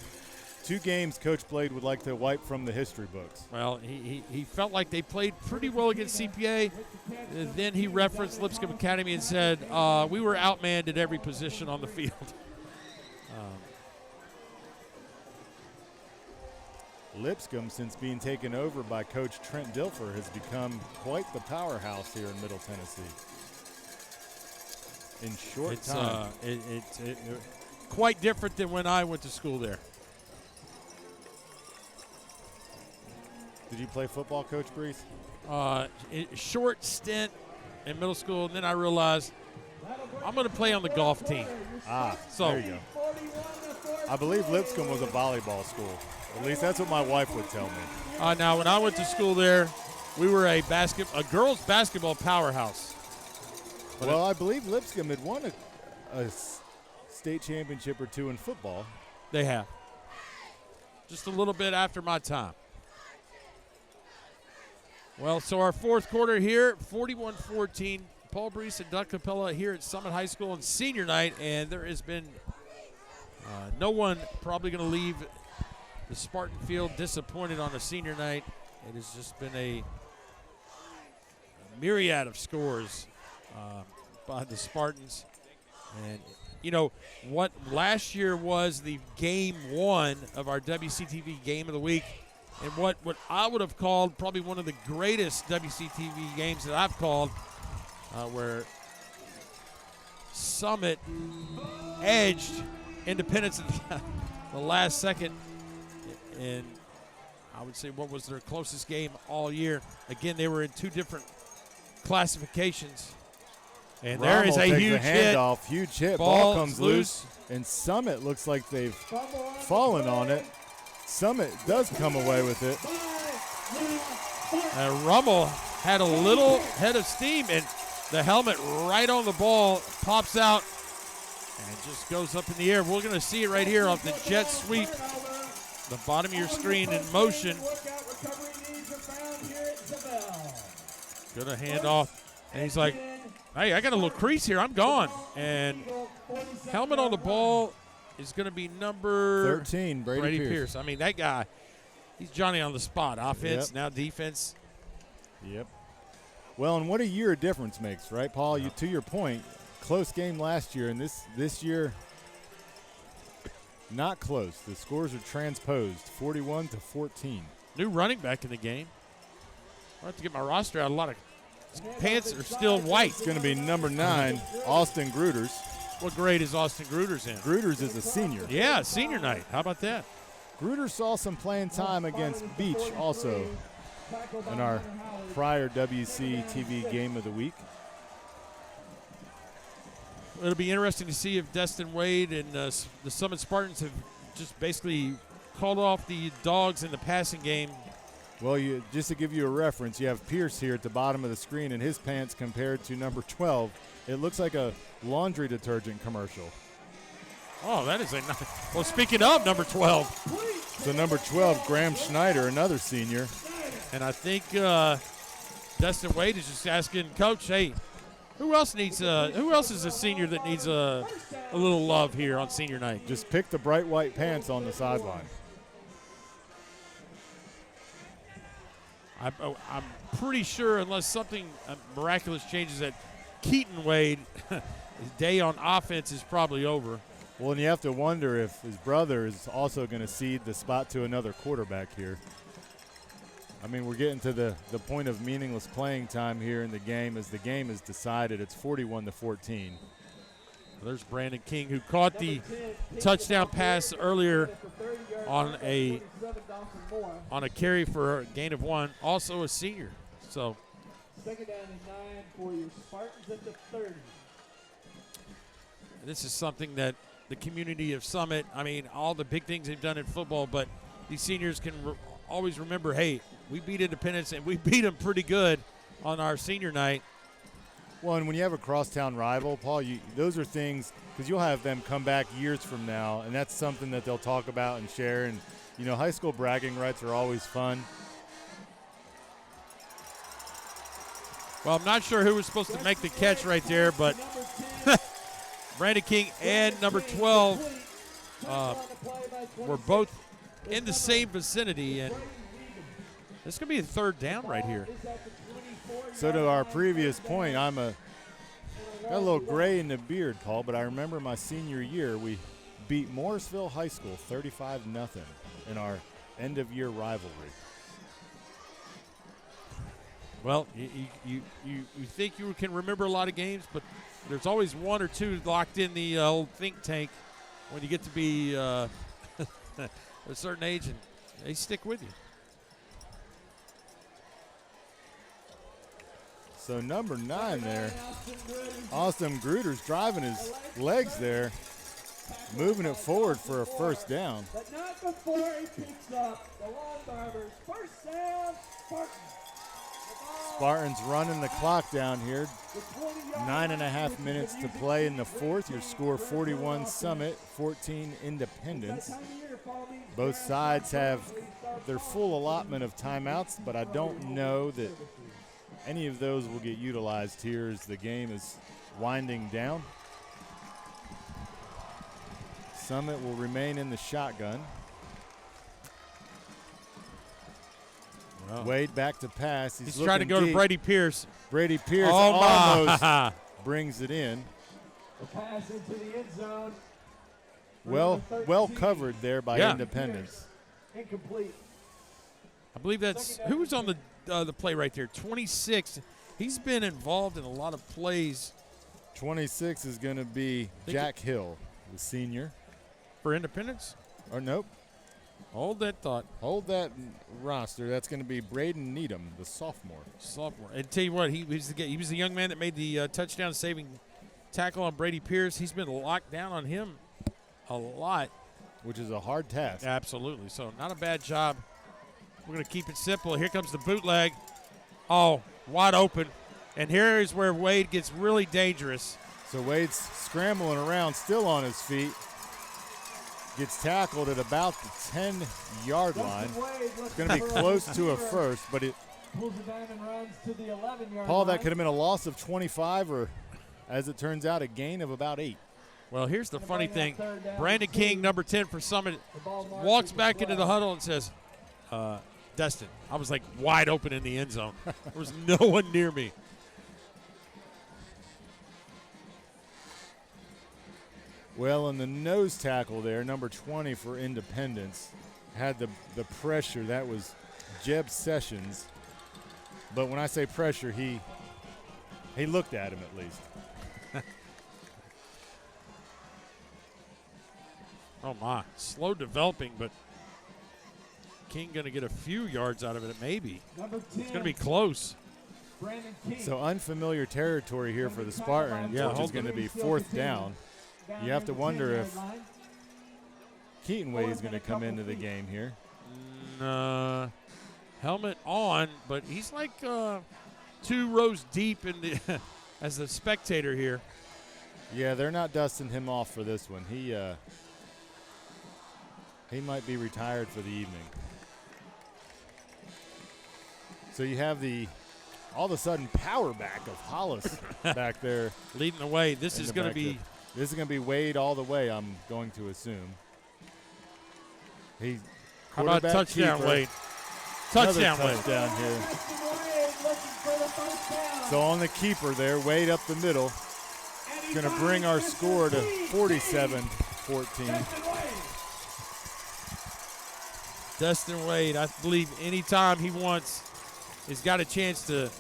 2 games Coach Blade would like to wipe from the history books. Well, he felt like they played pretty well against CPA. Then he referenced Lipscomb Academy and said, we were outmanned at every position on the field. Lipscomb, since being taken over by Coach Trent Dilfer, has become quite the powerhouse here in Middle Tennessee. In short time. It's quite different than when I went to school there. Did you play football, Coach Breece? Short stint in middle school, and then I realized I'm going to play on the golf team. So there you go. I believe Lipscomb was a volleyball school. At least that's what my wife would tell me. Now, when I went to school there, we were a girls' basketball powerhouse. But I believe Lipscomb had won a state championship or 2 in football. They have. Just a little bit after my time. Well, so our fourth quarter here, 41-14. Paul Breece and Doug Capella here at Summit High School on senior night, and there has been no one probably going to leave the Spartan field disappointed on a senior night. It has just been a myriad of scores by the Spartans. And, you know, what last year was the game one of our WCTV Game of the Week, and what I would have called probably one of the greatest WCTV games that I've called, where Summit edged Independence at the last second. And I would say what was their closest game all year. Again, they were in two different classifications. And there is a huge hit. Handoff, huge hit. Ball comes loose. And Summit looks like they've fallen on it. Summit does come away with it. Rummel had a little head of steam, and the helmet right on the ball pops out and just goes up in the air. We're going to see it right here off the jet sweep. The bottom of your screen in motion. Gonna hand off, and he's like, hey, I got a little crease here. I'm gone. And helmet on the ball is going to be number 13, Brady Pierce. I mean, that guy, he's Johnny on the spot. Offense, now defense. Yep. Well, and what a year of difference makes, right, Paul? You, to your point, close game last year, and this year, not close. The scores are transposed, 41-14. New running back in the game. I have to get my roster out. A lot of pants are still white. It's going to be number 9, Austin Gruters. What grade is Austin Gruters in? Gruters is a senior. Yeah, senior night. How about that? Gruters saw some playing time against Beach also in our prior WCTV Game of the Week. It'll be interesting to see if Destin Wade and the Summit Spartans have just basically called off the dogs in the passing game. Well, just to give you a reference, you have Pierce here at the bottom of the screen in his pants compared to number 12. It looks like a laundry detergent commercial. Oh, that is a nice. Well, speaking of number 12. So number 12, Graham Schneider, another senior. And I think Destin Wade is just asking Coach, hey, who else is a senior that needs a little love here on senior night? Just pick the bright white pants on the sideline. I'm pretty sure, unless something miraculous changes, that Keaton Wade, his day on offense is probably over. Well, and you have to wonder if his brother is also going to cede the spot to another quarterback here. I mean, we're getting to the point of meaningless playing time here in the game as the game is decided. It's 41-14. There's Brandon King, who caught the touchdown pass earlier on a carry for a gain of 1, also a senior. So second down and 9 for your Spartans at the 30. This is something that the community of Summit, I mean, all the big things they've done in football, but these seniors can always remember, hey, we beat Independence, and we beat them pretty good on our senior night. Well, and when you have a crosstown rival, Paul, those are things, because you'll have them come back years from now, and that's something that they'll talk about and share. And, you know, high school bragging rights are always fun. Well, I'm not sure who was supposed to make the catch right there, but Brandon King and number 12 were both in the same vicinity, and this is going to be a third down right here. So to our previous point, got a little gray in the beard, Paul, but I remember my senior year, we beat Morrisville High School 35-0 in our end-of-year rivalry. Well, you think you can remember a lot of games, but there's always one or two locked in the old think tank when you get to be a certain age, and they stick with you. So number 9 there, Austin Gruters driving his legs there, moving it forward for a first down. But not before he picks up the long barbers. First down, Spartans. Spartans running the clock down here. 9.5 minutes to play in the fourth. Your score 41 Summit, 14 Independence. Both sides have their full allotment of timeouts, but I don't know that any of those will get utilized here as the game is winding down. Summit will remain in the shotgun. Oh. Wade back to pass. He's trying to go deep. to Brady Pierce. Brady Pierce Oh, almost my. brings it in. The pass into the end zone. Well covered there by Yeah. Independence. Incomplete. I believe that's who was on the play right there. 26. He's been involved in a lot of plays 26 is going to be Jack Hill, the senior. for Independence. Or nope. Hold that thought. Hold that roster. That's going to be Braden Needham, the sophomore. And tell you what, he was the young man that made the touchdown-saving tackle on Brady Pierce. He's been locked down on him a lot. Which is a hard task. Absolutely. So not a bad job. We're going to keep it simple. Here comes the bootleg. Oh, wide open. And here is where Wade gets really dangerous. So Wade's scrambling around, still on his feet. Gets tackled at about the 10-yard line. It's going to be close to a first, but it. Pulls it down and runs to the 11-yard Paul, that line. could have been a loss of 25 or, as it turns out, a gain of about 8. Well, here's the funny thing. Brandon King, number 10 for Summit, walks back into the huddle and says, Destin, I was like wide open in the end zone. There was no one near me. Well, and the nose tackle there, number 20 for Independence, had the pressure. That was Jeb Sessions. But when I say pressure, he looked at him at least. Oh, my. Slow developing, but King going to get a few yards out of it, maybe. Number 10, It's going to be close. Brandon King. So unfamiliar territory here for the Spartans, Yeah, which is going to be fourth down. You have to wonder if Keaton Wade is going to come into the game here. Helmet on, but he's like 2 rows deep in the as a spectator here. Yeah, they're not dusting him off for this one. He might be retired for the evening. So you have all of a sudden power back of Hollis back there. Leading the way. This is going to be This is going to be Wade all the way, I'm going to assume. How about touchdown, keeper. Wade? Another Touchdown, Wade. touchdown here. So on the keeper there, Wade up the middle. It's going to bring our score to 47-14. Destin Wade, I believe anytime he wants, he's got a chance to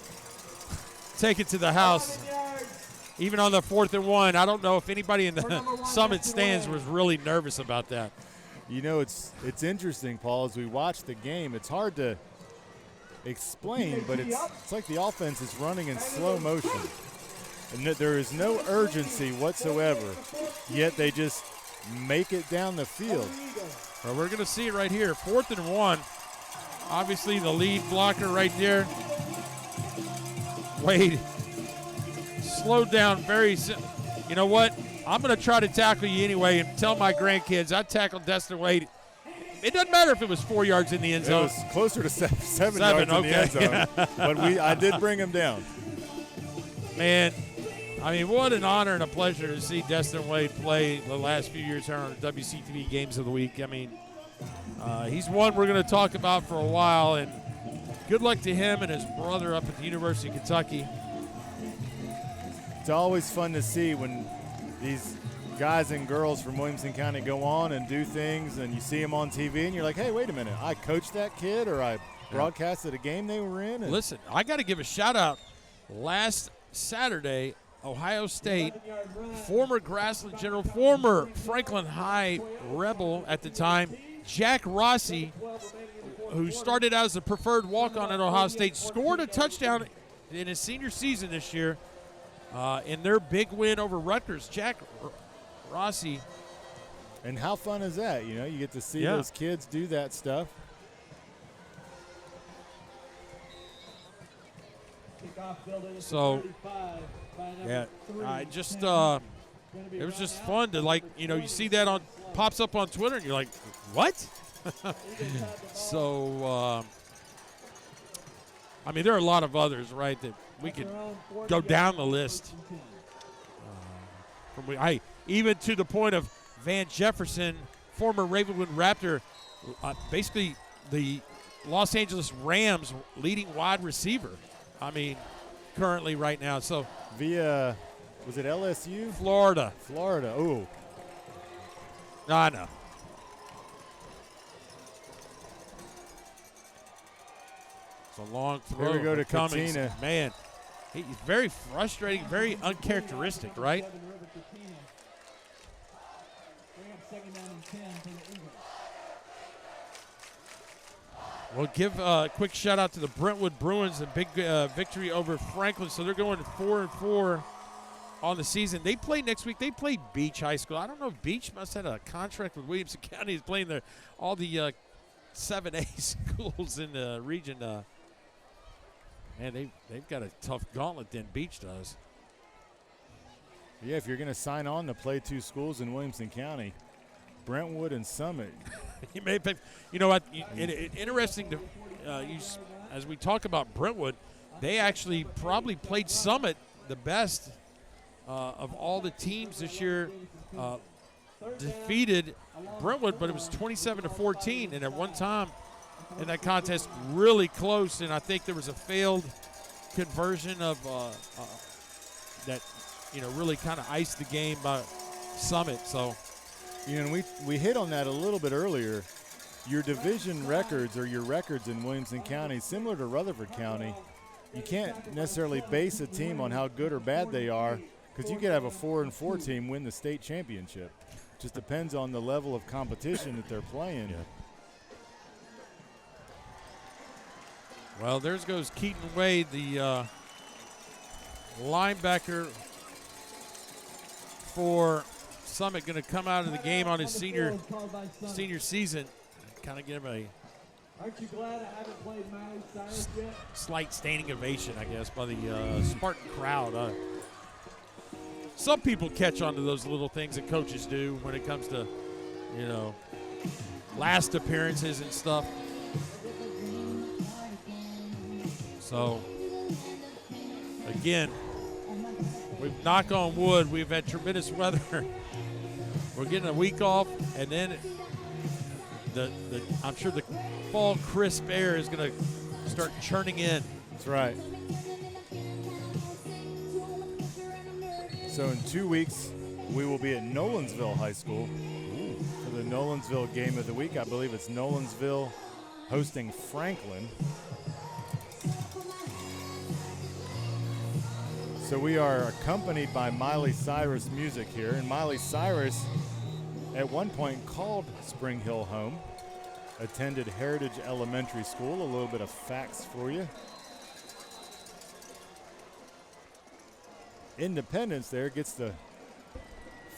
take it to the house. Even on the 4th and 1, I don't know if anybody in the Summit stands was really nervous about that. You know, it's interesting, Paul, as we watch the game. It's hard to explain, but it's like the offense is running in slow motion. And there is no urgency whatsoever, yet they just make it down the field. Well, we're going to see it right here. 4th and 1. Obviously, the lead blocker right there. Wade slowed down you know what? I'm going to try to tackle you anyway and tell my grandkids I tackled Destin Wade. It doesn't matter if it was 4 yards in the end zone. It was closer to seven yards in the end zone. But I did bring him down. Man, I mean, what an honor and a pleasure to see Destin Wade play the last few years here on the WCTV Games of the Week. I mean, he's one we're going to talk about for a while, and good luck to him and his brother up at the University of Kentucky. It's always fun to see when these guys and girls from Williamson County go on and do things, and you see them on TV, and you're like, hey, wait a minute, I coached that kid, or I broadcasted a game they were in. Listen, I got to give a shout-out. Last Saturday, Ohio State, former Grassland General, former Franklin High Rebel at the time, Jack Rossi, who started out as a preferred walk-on at Ohio State, scored a touchdown in his senior season this year in their big win over Rutgers. Jack Rossi. And how fun is that? You know, you get to see those kids do that stuff. So, yeah, I just it was just fun to, like, you know, you see that pops up on Twitter and you're like, what? So, I mean, there are a lot of others, right, that we could go down the list. Even to the point of Van Jefferson, former Ravenwood Raptor, basically the Los Angeles Rams leading wide receiver. I mean, currently right now. So via, was it LSU? Florida. Florida. Oh. No, I know. It's a long throw. Here we go to Cummings. Katina. Man, he's very frustrating, very uncharacteristic, right? Second down and 10 for the Eagles. We'll give a quick shout out to the Brentwood Bruins, a big victory over Franklin. So they're going 4-4 on the season. They play next week. They play Beach High School. I don't know if Beach must have a contract with Williamson County. He's playing all the 7A schools in the region. Man, they've got a tough gauntlet than Beach does. Yeah, if you're going to sign on to play 2 schools in Williamson County, Brentwood and Summit. You may pick, you know what? Interesting to as we talk about Brentwood, they actually probably played Summit the best of all the teams this year. Defeated Brentwood, but it was 27-14, and at one time in that contest, really close. And I think there was a failed conversion of that, really kind of iced the game by Summit. So. And we hit on that a little bit earlier. Your division records or your records in Williamson County, similar to Rutherford County, you can't necessarily base a team on how good or bad they are, because you could have a 4-4 team win the state championship. Just depends on the level of competition that they're playing. Yeah. Well, there goes Keaton Wade, the linebacker for Summit, going to come out of the game on his senior season. Kind of give him Aren't you glad I haven't played Miley Cyrus yet? Slight standing ovation, I guess, by the Spartan crowd. Some people catch on to those little things that coaches do when it comes to, last appearances and stuff. So, again, we've knock on wood. We've had tremendous weather. We're getting a week off, and then I'm sure the fall crisp air is going to start churning in. That's right. So in 2 weeks, we will be at Nolensville High School for the Nolensville game of the week. I believe it's Nolensville hosting Franklin. So we are accompanied by Miley Cyrus music here, and Miley Cyrus at one point called Spring Hill home, attended Heritage Elementary School. A little bit of facts for you. Independence there gets the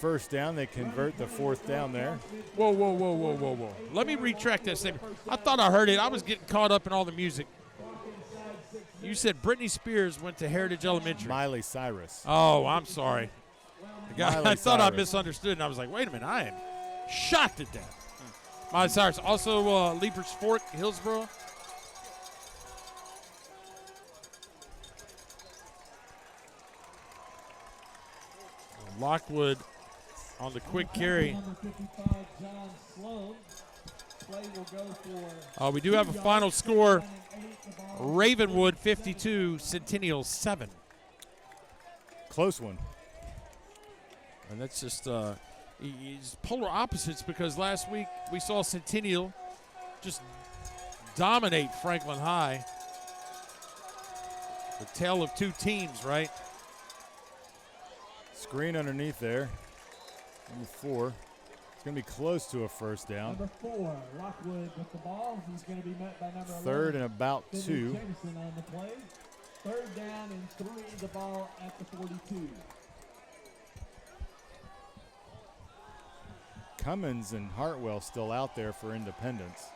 first down. They convert the fourth down there. Whoa. Let me retract that statement. I thought I heard it. I was getting caught up in all the music. You said Britney Spears went to Heritage Elementary. Miley Cyrus. Oh, I'm sorry. I thought I Cyrus. misunderstood, and I was like, wait a minute, I am shocked at that. Miley Cyrus. Also, Leaper's Fork, Hillsborough. Lockwood on the quick carry. Number 55, John Sloan. Play will go for We do have a final score. Ravenwood 52, Centennial 7. Close one. And that's just it's polar opposites, because last week we saw Centennial just dominate Franklin High. The tale of two teams, right? Screen underneath there. Number 4. It's going to be close to a first down. Number 4, Lockwood with the ball. He's going to be met by number 11. Third and about Henderson 2. on the play. Third down and 3, the ball at the 42. Cummins and Hartwell still out there for Independence.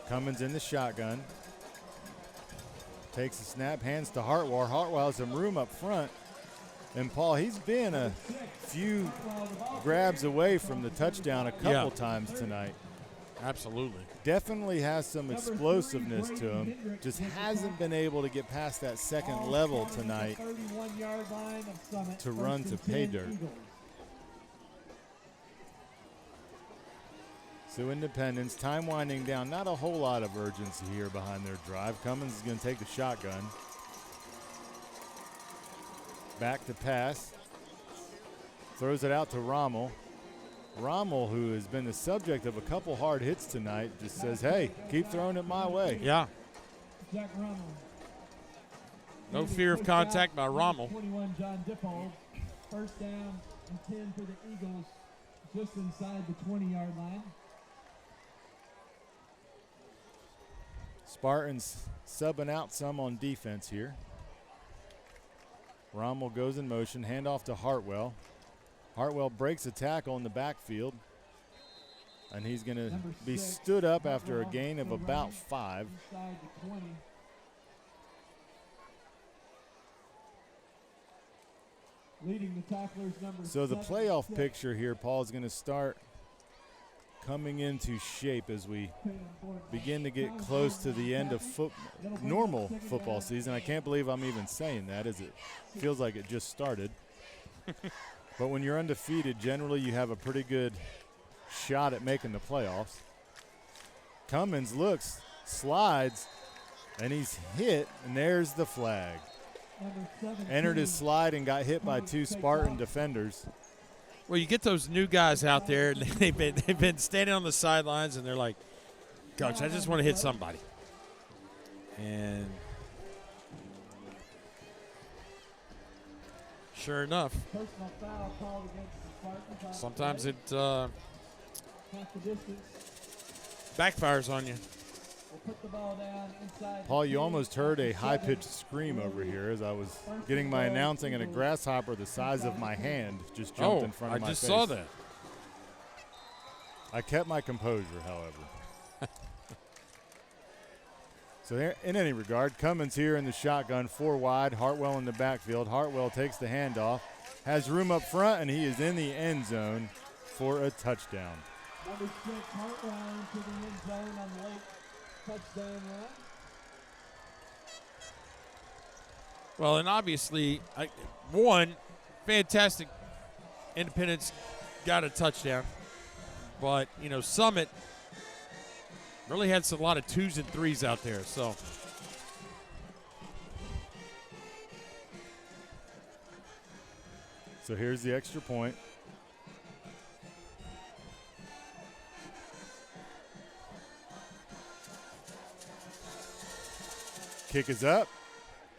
Cummins in the shotgun. Takes a snap, hands to Hartwell. Hartwell has some room up front. And Paul, he's been a few grabs away from the touchdown a couple times tonight. Absolutely. Definitely has some explosiveness to him. Just hasn't been able to get past that second level tonight to run to pay dirt. So Independence, time winding down. Not a whole lot of urgency here behind their drive. Cummins is going to take the shotgun. Back to pass. Throws it out to Rommel. Rommel, who has been the subject of a couple hard hits tonight, just says, hey, keep throwing it my way. Yeah. No fear of contact by Rommel. 21 John Dippold. First down and 10 for the Eagles, just inside the 20-yard line. Spartans subbing out some on defense here. Rommel goes in motion, handoff to Hartwell. Hartwell breaks a tackle in the backfield, and he's going to be stood up after a gain of about 5. Leading the tacklers, so the playoff picture here, Paul, is going to start coming into shape as we begin to get close to the end of normal football season. I can't believe I'm even saying that, as it feels like it just started. But when you're undefeated, generally you have a pretty good shot at making the playoffs. Cummins looks, slides, and he's hit, and there's the flag. Entered his slide and got hit by 2 Spartan defenders. Well, you get those new guys out there, and they've been standing on the sidelines, and they're like, Coach, I just want to hit somebody. And sure enough, sometimes it backfires on you. Paul, you almost heard a high-pitched scream over here as I was getting my announcing, and a grasshopper the size of my hand just jumped in front of my face. I just saw that. I kept my composure, however. So in any regard, Cummins here in the shotgun, 4 wide, Hartwell in the backfield. Hartwell takes the handoff, has room up front, and he is in the end zone for a touchdown. Number 6, Hartwell into the end zone on the late touchdown run. Well, and obviously, one, fantastic Independence got a touchdown. But, Summit really had a lot of 2s and 3s out there. So here's the extra point. Kick is up,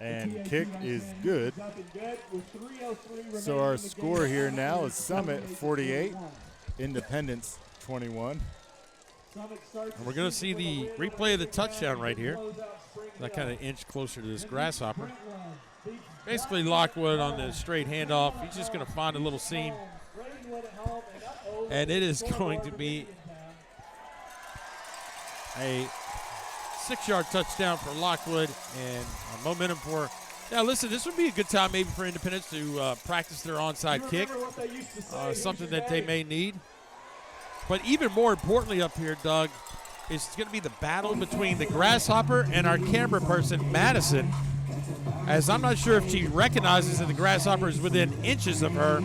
and kick is good. So our score here now is Summit 48, Independence 21. And we're going to see the replay of the touchdown right here. That kind of inch closer to this grasshopper. Basically Lockwood on the straight handoff. He's just going to find a little seam. And it is going to be a 6-yard touchdown for Lockwood and a momentum for. Now, listen, this would be a good time maybe for Independence to practice their onside kick, something that they may need. But even more importantly up here, Doug, is going to be the battle between the grasshopper and our camera person, Madison, as I'm not sure if she recognizes that the grasshopper is within inches of her.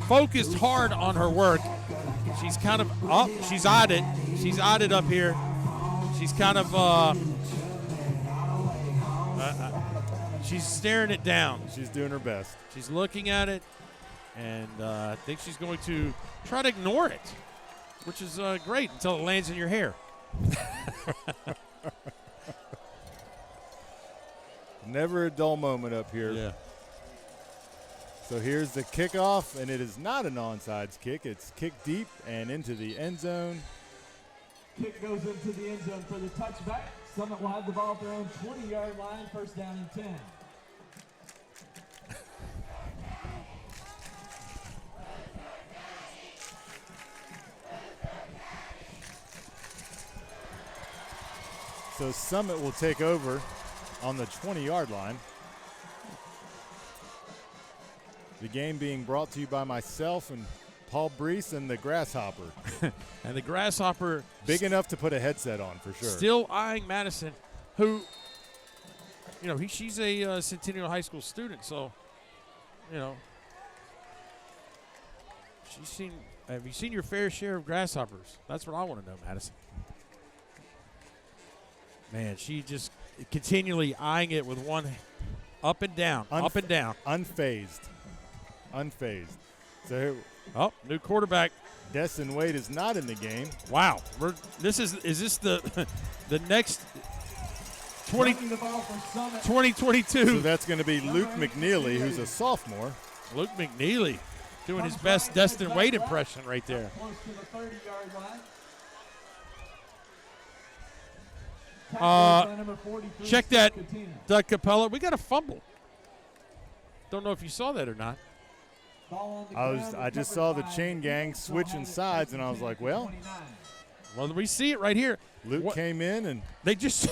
Focused hard on her work. She's kind of up. She's eyed it. She's eyed it up here. She's kind of she's staring it down. She's doing her best. She's looking at it, and I think she's going to try to ignore it, which is great until it lands in your hair. Never a dull moment up here. Yeah. So here's the kickoff, and it is not an onside kick. It's kicked deep and into the end zone. Kick goes into the end zone for the touchback. Summit wide the ball at their own 20-yard line, first down and 10. So Summit will take over on the 20-yard line. The game being brought to you by myself and Paul Breece and the Grasshopper. And the Grasshopper. Big enough to put a headset on, for sure. Still eyeing Madison, who, she's a Centennial High School student, so, have you seen your fair share of Grasshoppers? That's what I want to know, Madison. Man, she just continually eyeing it with one up and down, up and down. Unfazed. So new quarterback. Destin Wade is not in the game. Wow. Is this the next 2022? So that's going to be Luke McNeely, who's a sophomore. Luke McNeely doing his best Destin Wade impression right there. Close to the 30-yard line. Check that, Doug Capella. We got a fumble. Don't know if you saw that or not. I just saw the chain gang switching sides, and I was like, well, we see it right here. Luke came in, and they just,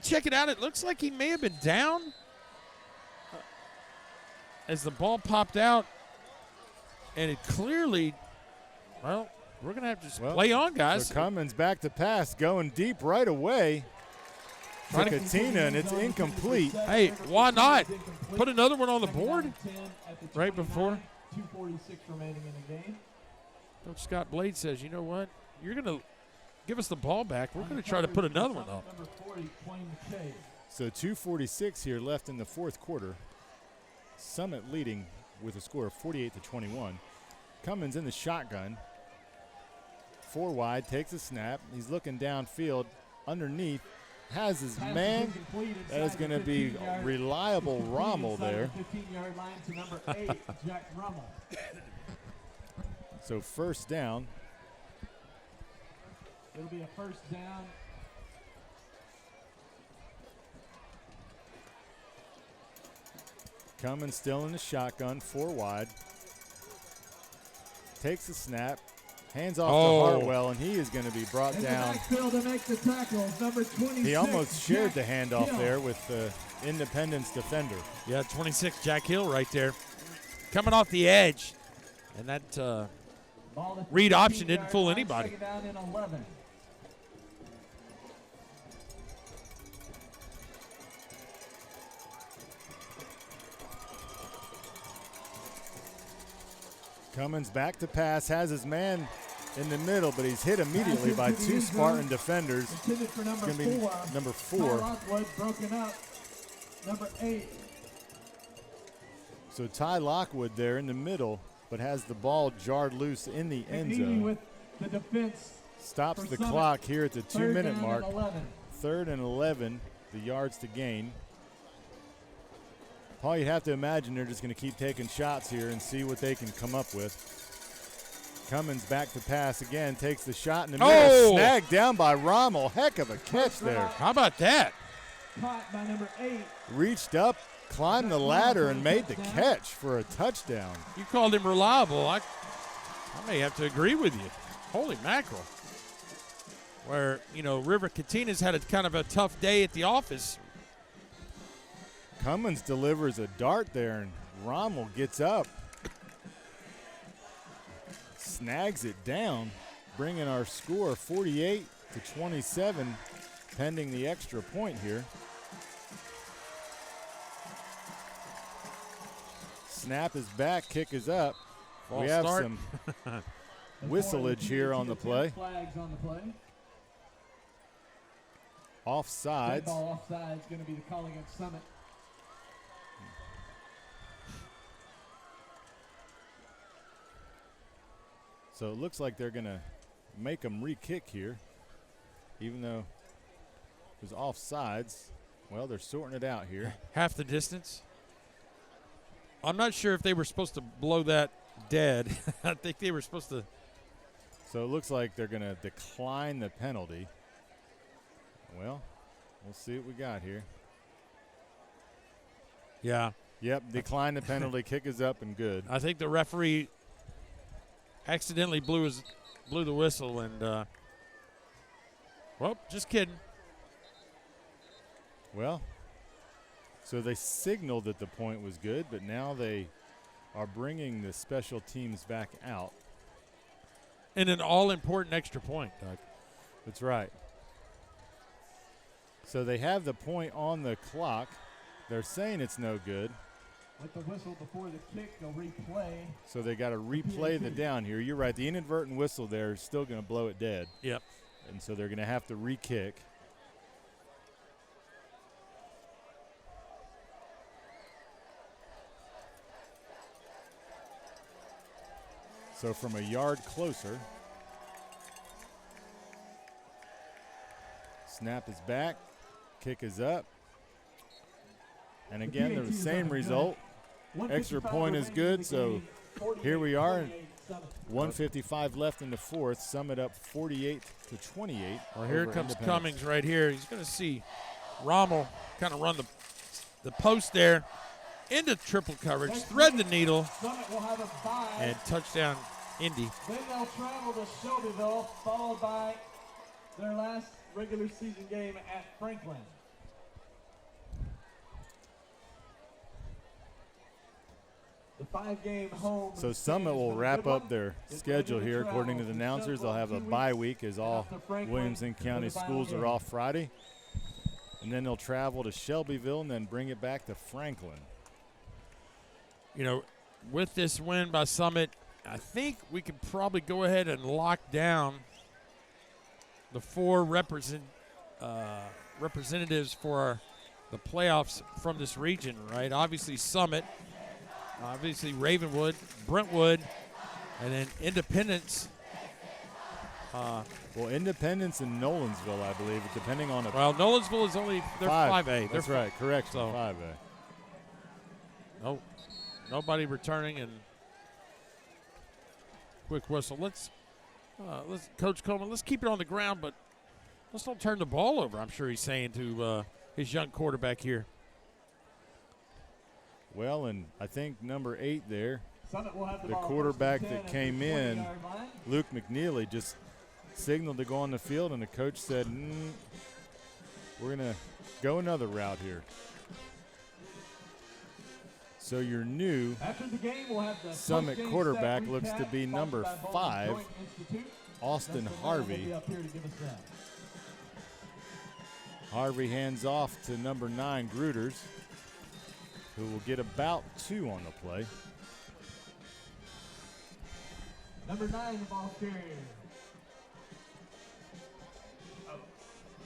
check it out. It looks like he may have been down as the ball popped out, and it clearly, we're going to have to just play on, guys. So Cummins back to pass, going deep right away to Katina, and it's incomplete. Hey, why not? Put another one on the board right before. 2:46 remaining in the game. Coach Scott Blade says, you know what? You're going to give us the ball back. We're going to try to put another one up. Number 40, McKay. So 2:46 here left in the fourth quarter. Summit leading with a score of 48-21. Cummins in the shotgun. 4 wide, takes a snap. He's looking downfield. Underneath, has his man. That is going to be reliable Rommel there. 15-yard line to number 8, Jack Rommel. So first down. It'll be a first down. Cummins still in the shotgun, 4 wide. Takes a snap. Hands off to Hartwell, and he is going to be brought down. To make the tackle, number 26, he almost shared Jack the handoff Hill. there with the Independence defender. Yeah, 26, Jack Hill right there. Coming off the edge. And that read option didn't fool anybody. Second down and 11. Cummins back to pass, has his man in the middle, but he's hit immediately by 2 Spartan defenders. Intended for number It's going to be 4. number 4. Lockwood broken up. Number 8. So Ty Lockwood there in the middle, but has the ball jarred loose in the end zone. With the defense. Stops the Summit. clock here at the 2-minute down mark. and 11. 3rd and 11, the yards to gain. Paul, you have to imagine they're just going to keep taking shots here and see what they can come up with. Cummins back to pass again, takes the shot in the middle, snagged down by Rommel. Heck of a catch there. How about that? Caught by number 8. Reached up, climbed the ladder, and made the catch for a touchdown. You called him reliable. I may have to agree with you. Holy mackerel. Where, River Catina's had a kind of a tough day at the office. Cummins delivers a dart there, and Rommel gets up. Snags it down, bringing our score 48-27, pending the extra point here. Snap is back, kick is up. False we have start. some whistleage here on the play. Flags on the play. Offsides. Ball offside is going to be the call against Summit. So it looks like they're going to make them re-kick here, even though it was offsides. Well, they're sorting it out here. Half the distance. I'm not sure if they were supposed to blow that dead. I think they were supposed to. So it looks like they're going to decline the penalty. Well, we'll see what we got here. Yeah. Yep, decline the penalty. Kick is up and good. I think the referee accidentally blew the whistle, and just kidding. Well, so they signaled that the point was good, but now they are bringing the special teams back out. And an all-important extra point, Doug. That's right. So they have the point on the clock. They're saying it's no good. With the whistle before the kick, they'll replay. So they got to replay the down here. You're right. The inadvertent whistle there is still going to blow it dead. Yep. And so they're going to have to re-kick. So from a yard closer. Snap is back. Kick is up. And again, the same result. Extra point is good, so here we are. 1:55 left in the fourth. Summit up 48-28. Well, here comes Cummings right here. He's going to see Rommel kind of run the post there into triple coverage, thread the needle, and touchdown Indy. Then they'll travel to Shelbyville, followed by their last regular season game at Franklin. The 5-game home. So Summit will wrap up their schedule here. According to the announcers, they'll have a bye week as all Williamson County schools are off Friday. And then they'll travel to Shelbyville and then bring it back to Franklin. You know, with this win by Summit, I think we could probably go ahead and lock down the 4 representatives for the playoffs from this region, right? Obviously Summit, obviously Ravenwood, Brentwood, and then Independence. Well, Independence and Nolensville, I believe, depending on it. Well, Nolensville is only, they're 5A. That's right, correct, so 5A. No, nobody returning, and quick whistle. Let's Coach Coleman, let's keep it on the ground, but let's don't turn the ball over, I'm sure he's saying to his young quarterback here. Well, and I think number 8 there, the quarterback that came in, Luke McNeely, just signaled to go on the field, and the coach said, we're going to go another route here. So your new Summit quarterback looks to be number 5, Austin Harvey. Harvey hands off to number 9, Gruters, who will get about 2 on the play. Number 9, the ball carrier.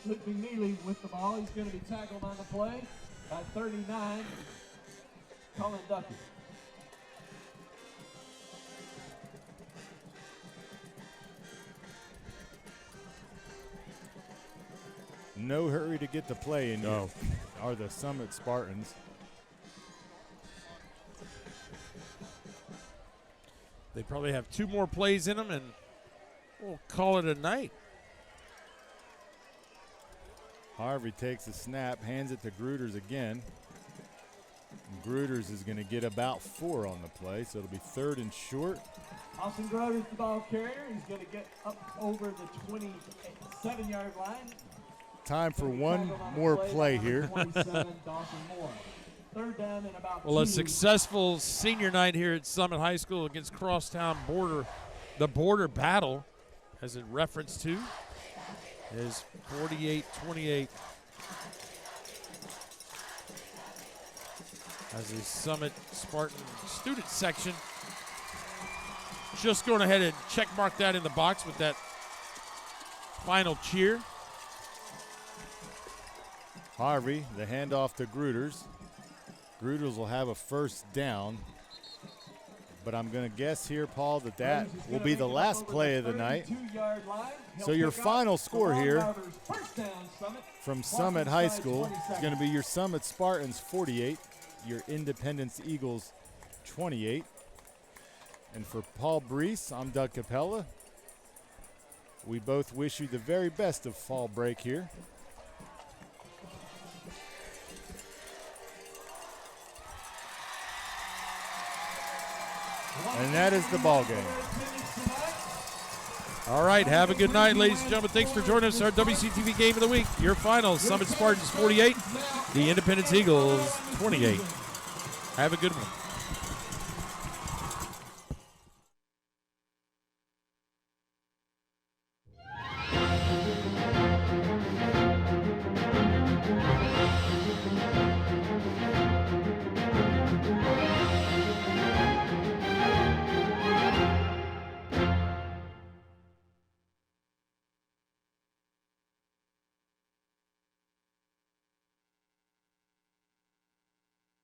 Luke McNeely with the ball. He's going to be tackled on the play by 39, Colin Duffy. No hurry to get the play in. No. Are the Summit Spartans. They probably have 2 more plays in them, and we'll call it a night. Harvey takes a snap, hands it to Gruters again. And Gruters is going to get about 4 on the play, so it'll be 3rd and short. Austin Gruters, the ball carrier. He's going to get up over the 27-yard line. Time for one more play here. 27, Dawson Moore. 3rd down and about 2. Well, a successful senior night here at Summit High School against Crosstown the border battle, as it referenced to, is 48-28. As the Summit Spartan student section just going ahead and check mark that in the box with that final cheer. Harvey, the handoff to Gruters. Gruters will have a 1st down. But I'm going to guess here, Paul, that will be the last play of the night. So your final score here from Summit High School is going to be your Summit Spartans 48, your Independence Eagles 28. And for Paul Breece, I'm Doug Capella. We both wish you the very best of fall break here. And that is the ball game. All right, have a good night, ladies and gentlemen. Thanks for joining us. Our WCTV Game of the Week. Your finals, Summit Spartans 48, the Independence Eagles 28. Have a good one.